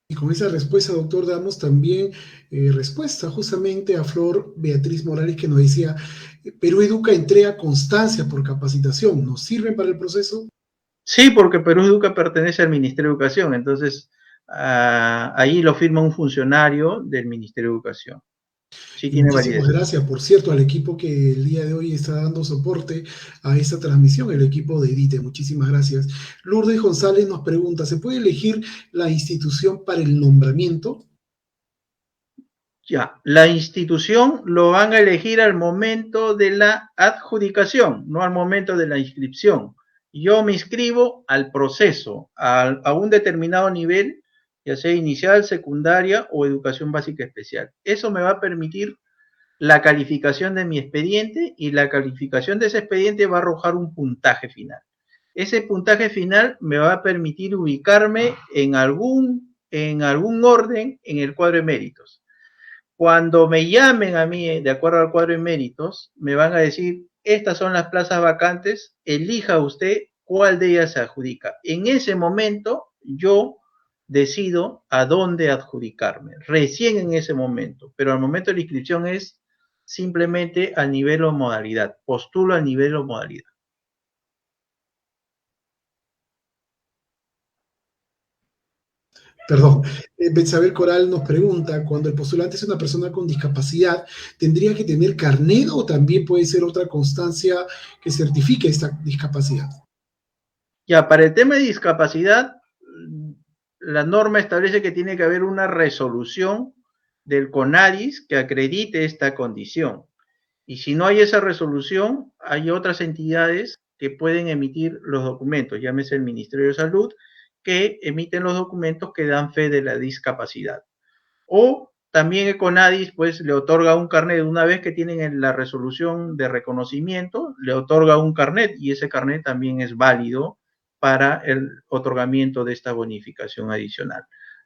Y con esa respuesta, doctor, damos también respuesta justamente a Flor Beatriz Morales que nos decía, Perú Educa entrega constancia por capacitación, ¿nos sirven para el proceso? Sí, porque Perú Educa pertenece al Ministerio de Educación, entonces ahí lo firma un funcionario del Ministerio de Educación. Sí Y tiene muchísimas validez. gracias, por cierto, al equipo que el día de hoy está dando soporte a esta transmisión, el equipo de EDITE. Muchísimas gracias. Lourdes González nos pregunta, ¿se puede elegir la institución para el nombramiento? Ya, la institución lo van a elegir al momento de la adjudicación, no al momento de la inscripción. Yo me inscribo al proceso, a un determinado nivel, ya sea inicial, secundaria o educación básica especial. Eso me va a permitir la calificación de mi expediente y la calificación de ese expediente va a arrojar un puntaje final. Ese puntaje final me va a permitir ubicarme en algún orden en el cuadro de méritos. Cuando me llamen a mí, de acuerdo al cuadro de méritos, me van a decir, estas son las plazas vacantes, elija usted cuál de ellas se adjudica. En ese momento, yo decido a dónde adjudicarme, recién en ese momento, pero al momento de la inscripción es simplemente al nivel o modalidad, postulo al nivel o modalidad. Perdón, Betsabel Coral nos pregunta, cuando el postulante es una persona con discapacidad, ¿tendría que tener carnet o también puede ser otra constancia que certifique esta discapacidad? Ya, para el tema de discapacidad, la norma establece que tiene que haber una resolución del CONADIS que acredite esta condición. Y si no hay esa resolución, hay otras entidades que pueden emitir los documentos, llámese el Ministerio de Salud, que emiten los documentos que dan fe de la discapacidad. O también el CONADIS pues le otorga un carnet, una vez que tienen la resolución de reconocimiento, le otorga un carnet y ese carnet también es válido para el otorgamiento de esta bonificación adicional.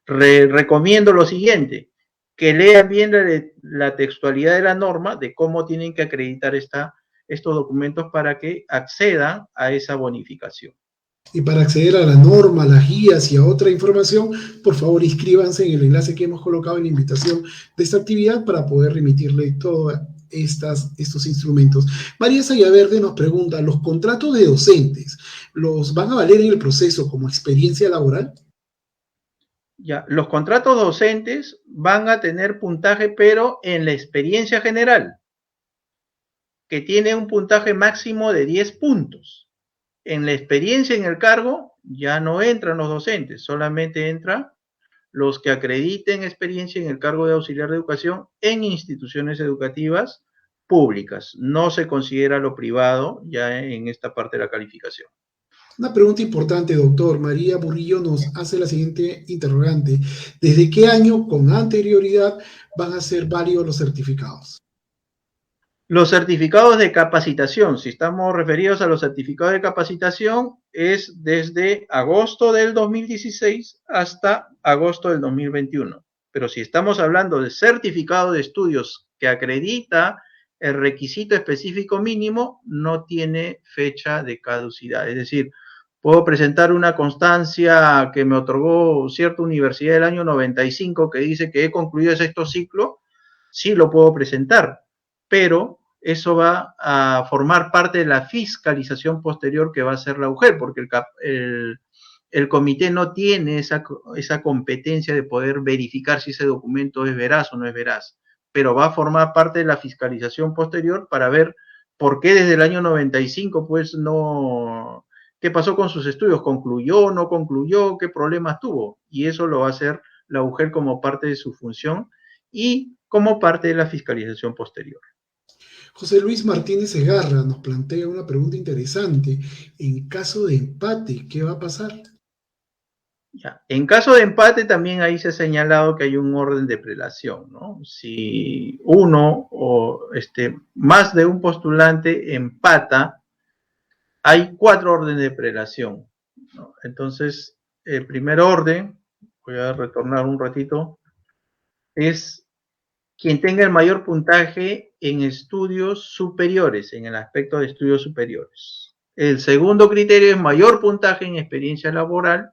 Recomiendo lo siguiente, que lean bien la textualidad de la norma de cómo tienen que acreditar estos documentos para que accedan a esa bonificación. Y para acceder a la norma, a las guías y a otra información, por favor inscríbanse en el enlace que hemos colocado en la invitación de esta actividad para poder remitirle todos estos instrumentos. María Sayaverde nos pregunta, ¿los contratos de docentes los van a valer en el proceso como experiencia laboral? Ya, los contratos docentes van a tener puntaje, pero en la experiencia general, que tiene un puntaje máximo de 10 puntos. En la experiencia en el cargo ya no entran los docentes, solamente entran los que acrediten experiencia en el cargo de auxiliar de educación en instituciones educativas públicas. No se considera lo privado ya en esta parte de la calificación. Una pregunta importante, doctor. María Burrillo nos hace la siguiente interrogante. ¿Desde qué año con anterioridad van a ser válidos los certificados? Los certificados de capacitación, si estamos referidos a los certificados de capacitación, es desde agosto del 2016 hasta agosto del 2021. Pero si estamos hablando de certificado de estudios que acredita el requisito específico mínimo, no tiene fecha de caducidad. Es decir, puedo presentar una constancia que me otorgó cierta universidad del año 95 que dice que he concluido el sexto ciclo, sí lo puedo presentar, pero eso va a formar parte de la fiscalización posterior que va a hacer la UGEL, porque el comité no tiene esa competencia de poder verificar si ese documento es veraz o no es veraz, pero va a formar parte de la fiscalización posterior para ver por qué desde el año 95 pues no, qué pasó con sus estudios, concluyó, no concluyó, qué problemas tuvo, y eso lo va a hacer la UGEL como parte de su función y como parte de la fiscalización posterior. José Luis Martínez Segarra nos plantea una pregunta interesante. En caso de empate, ¿qué va a pasar? Ya. En caso de empate, también ahí se ha señalado que hay un orden de prelación, ¿no? Si uno o más de un postulante empata, hay 4 órdenes de prelación, ¿no? Entonces, el primer orden, voy a retornar un ratito, es quien tenga el mayor puntaje en estudios superiores, en el aspecto de estudios superiores. El segundo criterio es mayor puntaje en experiencia laboral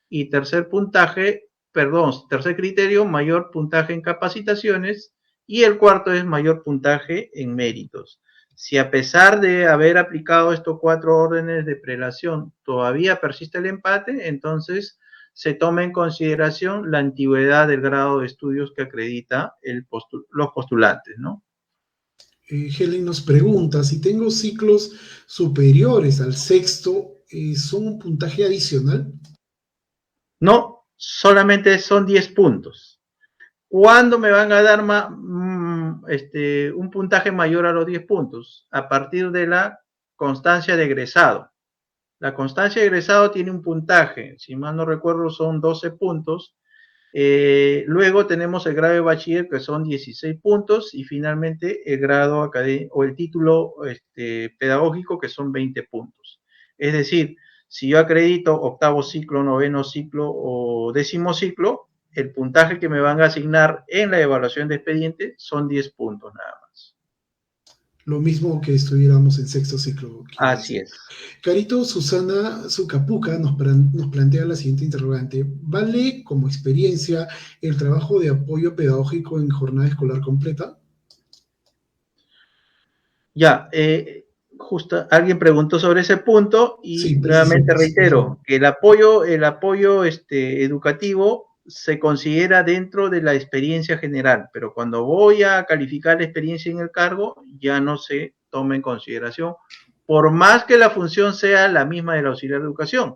y tercer puntaje tercer criterio, mayor puntaje en capacitaciones, y el cuarto es mayor puntaje en méritos. Si a pesar de haber aplicado estos 4 órdenes de prelación todavía persiste el empate, entonces se toma en consideración la antigüedad del grado de estudios que acredita los postulantes, ¿no? Helen nos pregunta, si tengo ciclos superiores al sexto, ¿son un puntaje adicional? No, solamente son 10 puntos. ¿Cuándo me van a dar un puntaje mayor a los 10 puntos? A partir de la constancia de egresado. La constancia de egresado tiene un puntaje, si mal no recuerdo son 12 puntos. Luego tenemos el grado de bachiller, que son 16 puntos, y finalmente el grado académico o el título pedagógico, que son 20 puntos. Es decir, si yo acredito octavo ciclo, noveno ciclo o décimo ciclo, el puntaje que me van a asignar en la evaluación de expediente son 10 puntos nada más. Lo mismo que estuviéramos en sexto ciclo. Así es. Carito Susana Zucapuca nos plantea la siguiente interrogante. ¿Vale como experiencia el trabajo de apoyo pedagógico en jornada escolar completa? Ya, justo alguien preguntó sobre ese punto y sí, nuevamente reitero que el apoyo educativo se considera dentro de la experiencia general, pero cuando voy a calificar la experiencia en el cargo ya no se toma en consideración, por más que la función sea la misma del auxiliar de educación,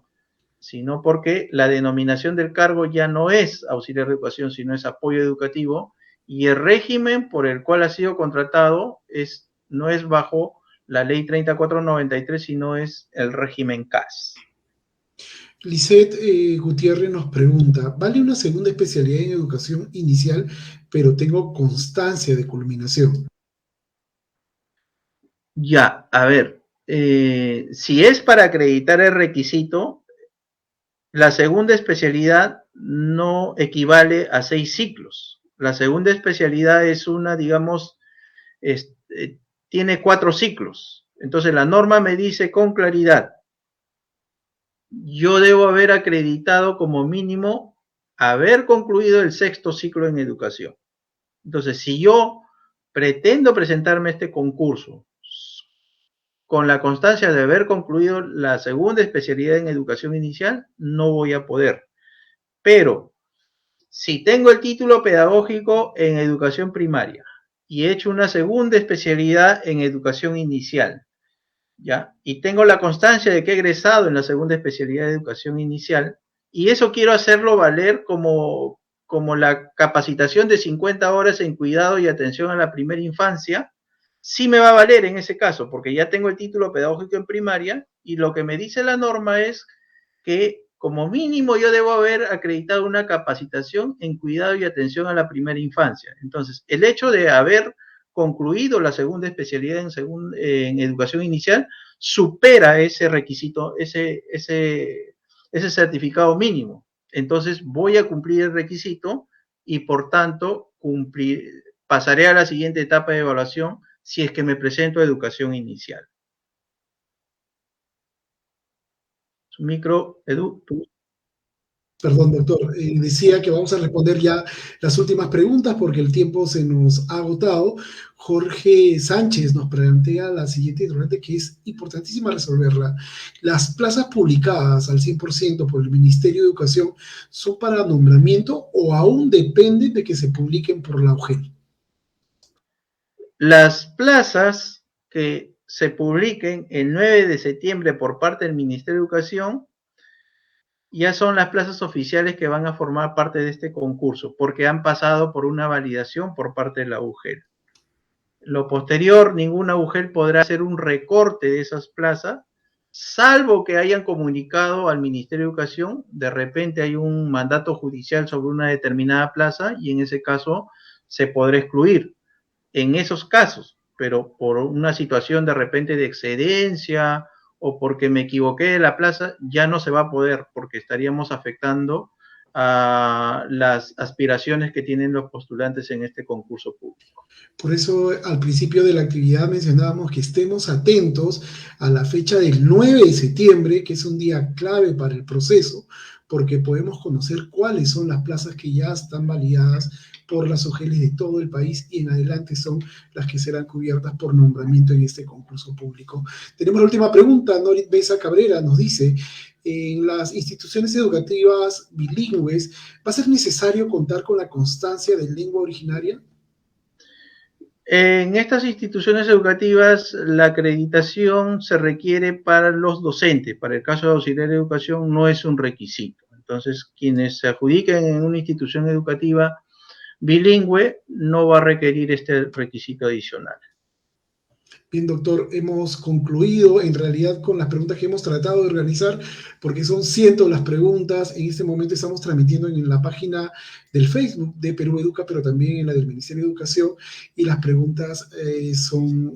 sino porque la denominación del cargo ya no es auxiliar de educación, sino es apoyo educativo, y el régimen por el cual ha sido contratado no es bajo la ley 3493, sino es el régimen CAS. Lisette Gutiérrez nos pregunta, ¿vale una segunda especialidad en educación inicial, pero tengo constancia de culminación? Ya, a ver, si es para acreditar el requisito, la segunda especialidad no equivale a 6 ciclos. La segunda especialidad es una, digamos, tiene 4 ciclos. Entonces la norma me dice con claridad, yo debo haber acreditado como mínimo haber concluido el sexto ciclo en educación. Entonces, si yo pretendo presentarme a este concurso con la constancia de haber concluido la segunda especialidad en educación inicial, no voy a poder. Pero, si tengo el título pedagógico en educación primaria y he hecho una segunda especialidad en educación inicial, ¿ya? Y tengo la constancia de que he egresado en la segunda especialidad de educación inicial, y eso quiero hacerlo valer como la capacitación de 50 horas en cuidado y atención a la primera infancia, sí me va a valer en ese caso, porque ya tengo el título pedagógico en primaria, y lo que me dice la norma es que como mínimo yo debo haber acreditado una capacitación en cuidado y atención a la primera infancia. Entonces, el hecho de haber concluido la segunda especialidad en educación inicial supera ese requisito, ese certificado mínimo. Entonces voy a cumplir el requisito y por tanto pasaré a la siguiente etapa de evaluación si es que me presento a educación inicial. Su micro, Edu, tú. Perdón, doctor. Decía que vamos a responder ya las últimas preguntas porque el tiempo se nos ha agotado. Jorge Sánchez nos plantea la siguiente interrogante que es importantísima resolverla. ¿Las plazas publicadas al 100% por el Ministerio de Educación son para nombramiento o aún dependen de que se publiquen por la UGEL? Las plazas que se publiquen el 9 de septiembre por parte del Ministerio de Educación ya son las plazas oficiales que van a formar parte de este concurso, porque han pasado por una validación por parte de la UGEL. Lo posterior, ninguna UGEL podrá hacer un recorte de esas plazas, salvo que hayan comunicado al Ministerio de Educación, de repente hay un mandato judicial sobre una determinada plaza y en ese caso se podrá excluir. En esos casos, pero por una situación de repente de excedencia o porque me equivoqué de la plaza, ya no se va a poder porque estaríamos afectando a las aspiraciones que tienen los postulantes en este concurso público. Por eso al principio de la actividad mencionábamos que estemos atentos a la fecha del 9 de septiembre, que es un día clave para el proceso, porque podemos conocer cuáles son las plazas que ya están validadas por las OGELs de todo el país y en adelante son las que serán cubiertas por nombramiento en este concurso público. Tenemos la última pregunta. Norit Besa Cabrera nos dice: en las instituciones educativas bilingües, ¿va a ser necesario contar con la constancia de lengua originaria? En estas instituciones educativas, la acreditación se requiere para los docentes. Para el caso de auxiliar de educación no es un requisito. Entonces, quienes se adjudiquen en una institución educativa bilingüe no va a requerir este requisito adicional. Bien, doctor, hemos concluido en realidad con las preguntas que hemos tratado de organizar, porque son cientos las preguntas. En este momento estamos transmitiendo en la página del Facebook de Perú Educa, pero también en la del Ministerio de Educación, y las preguntas son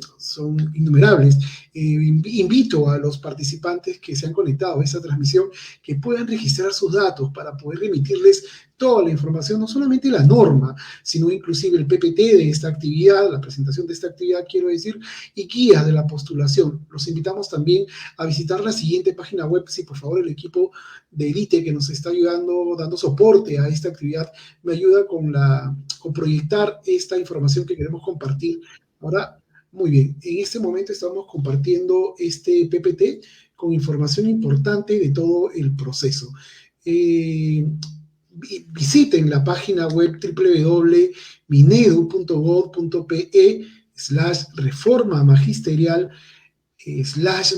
innumerables. Invito a los participantes que se han conectado a esta transmisión que puedan registrar sus datos para poder remitirles toda la información, no solamente la norma, sino inclusive el PPT de esta actividad, la presentación de esta actividad, quiero decir, y guía de la postulación. Los invitamos también a visitar la siguiente página web. Si por favor el equipo de Edite, que nos está ayudando, dando soporte a esta actividad, me ayuda con proyectar esta información que queremos compartir. Ahora, muy bien, en este momento estamos compartiendo este PPT con información importante de todo el proceso. Visiten la página web www.minedu.gov.pe/reforma magisterial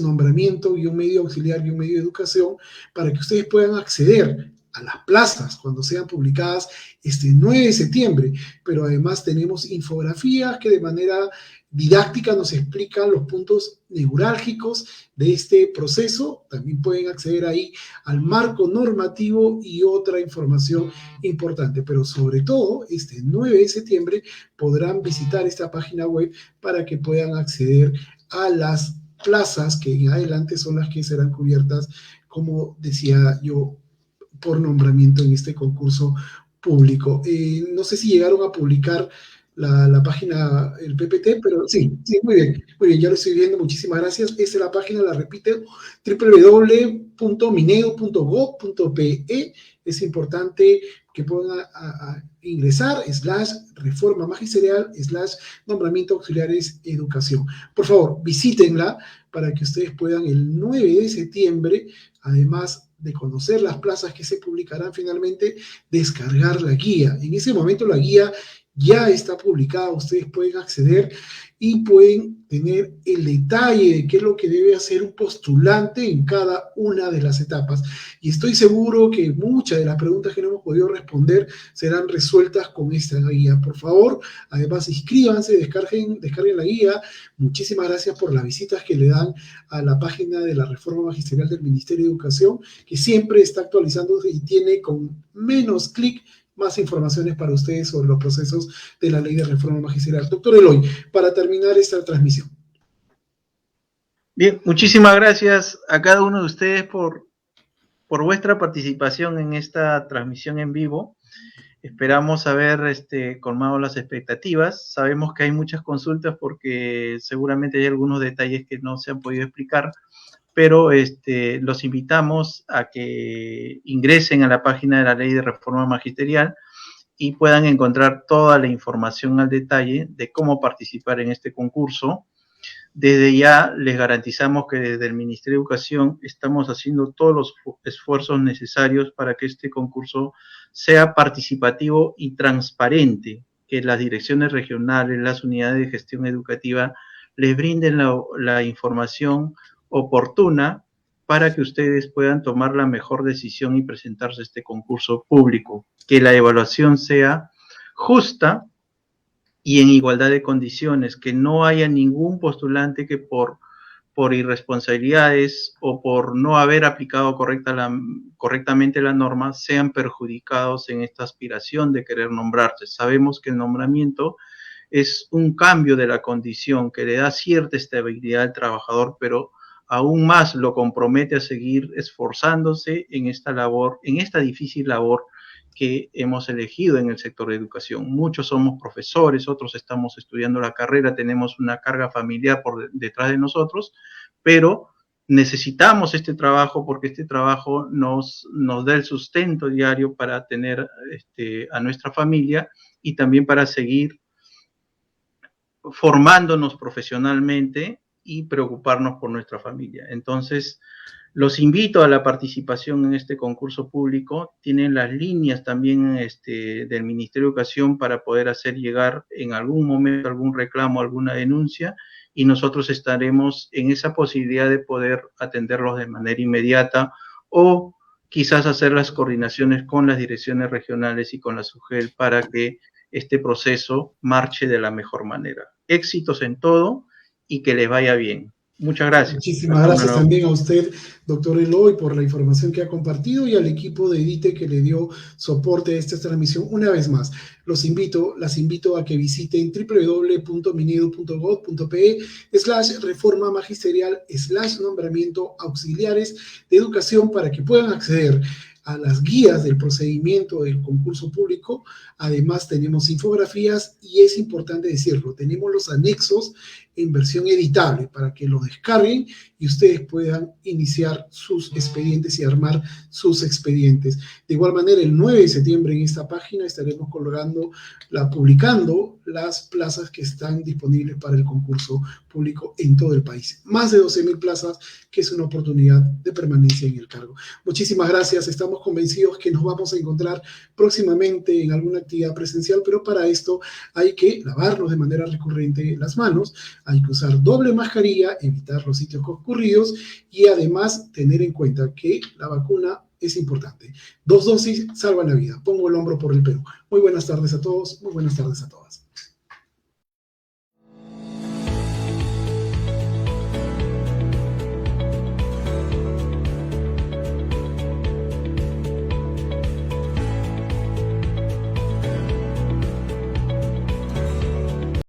/nombramiento medio auxiliar medio de educación, para que ustedes puedan acceder a las plazas cuando sean publicadas este 9 de septiembre, pero además tenemos infografías que de manera didáctica nos explican los puntos neurálgicos de este proceso. También pueden acceder ahí al marco normativo y otra información importante, pero sobre todo este 9 de septiembre podrán visitar esta página web para que puedan acceder a las plazas que en adelante son las que serán cubiertas, como decía yo, por nombramiento en este concurso público. No sé si llegaron a publicar la página, el PPT, pero sí, muy bien, ya lo estoy viendo, muchísimas gracias. Esta es la página, la repito, www.minedu.gov.pe. Es importante que puedan ingresar, /reforma magisterial, /nombramiento auxiliares educación. Por favor, visítenla para que ustedes puedan el 9 de septiembre, además de conocer las plazas que se publicarán finalmente, descargar la guía. En ese momento la guía ya está publicada, ustedes pueden acceder y pueden tener el detalle de qué es lo que debe hacer un postulante en cada una de las etapas. Y estoy seguro que muchas de las preguntas que no hemos podido responder serán resueltas con esta guía. Por favor, además inscríbanse, descarguen la guía. Muchísimas gracias por las visitas que le dan a la página de la Reforma Magisterial del Ministerio de Educación, que siempre está actualizándose y tiene con menos clic más informaciones para ustedes sobre los procesos de la Ley de Reforma Magisterial. Doctor Eloy, para terminar esta transmisión. Bien, muchísimas gracias a cada uno de ustedes por vuestra participación en esta transmisión en vivo. Esperamos haber colmado las expectativas. Sabemos que hay muchas consultas porque seguramente hay algunos detalles que no se han podido explicar, pero los invitamos a que ingresen a la página de la Ley de Reforma Magisterial y puedan encontrar toda la información al detalle de cómo participar en este concurso. Desde ya les garantizamos que desde el Ministerio de Educación estamos haciendo todos los esfuerzos necesarios para que este concurso sea participativo y transparente, que las direcciones regionales, las unidades de gestión educativa les brinden la información oportuna para que ustedes puedan tomar la mejor decisión y presentarse a este concurso público, que la evaluación sea justa y en igualdad de condiciones, que no haya ningún postulante que por irresponsabilidades o por no haber aplicado correctamente la norma sean perjudicados en esta aspiración de querer nombrarse. Sabemos que el nombramiento es un cambio de la condición que le da cierta estabilidad al trabajador, pero aún más lo compromete a seguir esforzándose en esta labor, en esta difícil labor que hemos elegido en el sector de educación. Muchos somos profesores, otros estamos estudiando la carrera, tenemos una carga familiar por detrás de nosotros, pero necesitamos este trabajo porque este trabajo nos da el sustento diario para tener a nuestra familia y también para seguir formándonos profesionalmente y preocuparnos por nuestra familia. Entonces, los invito a la participación en este concurso público. Tienen las líneas también del Ministerio de Educación para poder hacer llegar en algún momento algún reclamo, alguna denuncia, y nosotros estaremos en esa posibilidad de poder atenderlos de manera inmediata o quizás hacer las coordinaciones con las direcciones regionales y con la SUGEL para que este proceso marche de la mejor manera. Éxitos en todo y que les vaya bien. Muchas gracias. Muchísimas gracias también a usted, doctor Eloy, por la información que ha compartido y al equipo de EDITE que le dio soporte a esta transmisión. Una vez más, las invito a que visiten www.minedu.gov.pe/reforma magisterial/nombramiento auxiliares de educación para que puedan acceder a las guías del procedimiento del concurso público. Además, tenemos infografías y es importante decirlo, tenemos los anexos en versión editable para que lo descarguen y ustedes puedan iniciar sus expedientes y armar sus expedientes. De igual manera, el 9 de septiembre en esta página estaremos publicando las plazas que están disponibles para el concurso público en todo el país. Más de 12.000 plazas, que es una oportunidad de permanencia en el cargo. Muchísimas gracias. Estamos convencidos que nos vamos a encontrar próximamente en alguna actividad presencial, pero para esto hay que lavarnos de manera recurrente las manos, hay que usar doble mascarilla, evitar los sitios concurridos y además tener en cuenta que la vacuna es importante. 2 dosis salvan la vida. Pongo el hombro por el Perú. Muy buenas tardes a todos, muy buenas tardes a todas.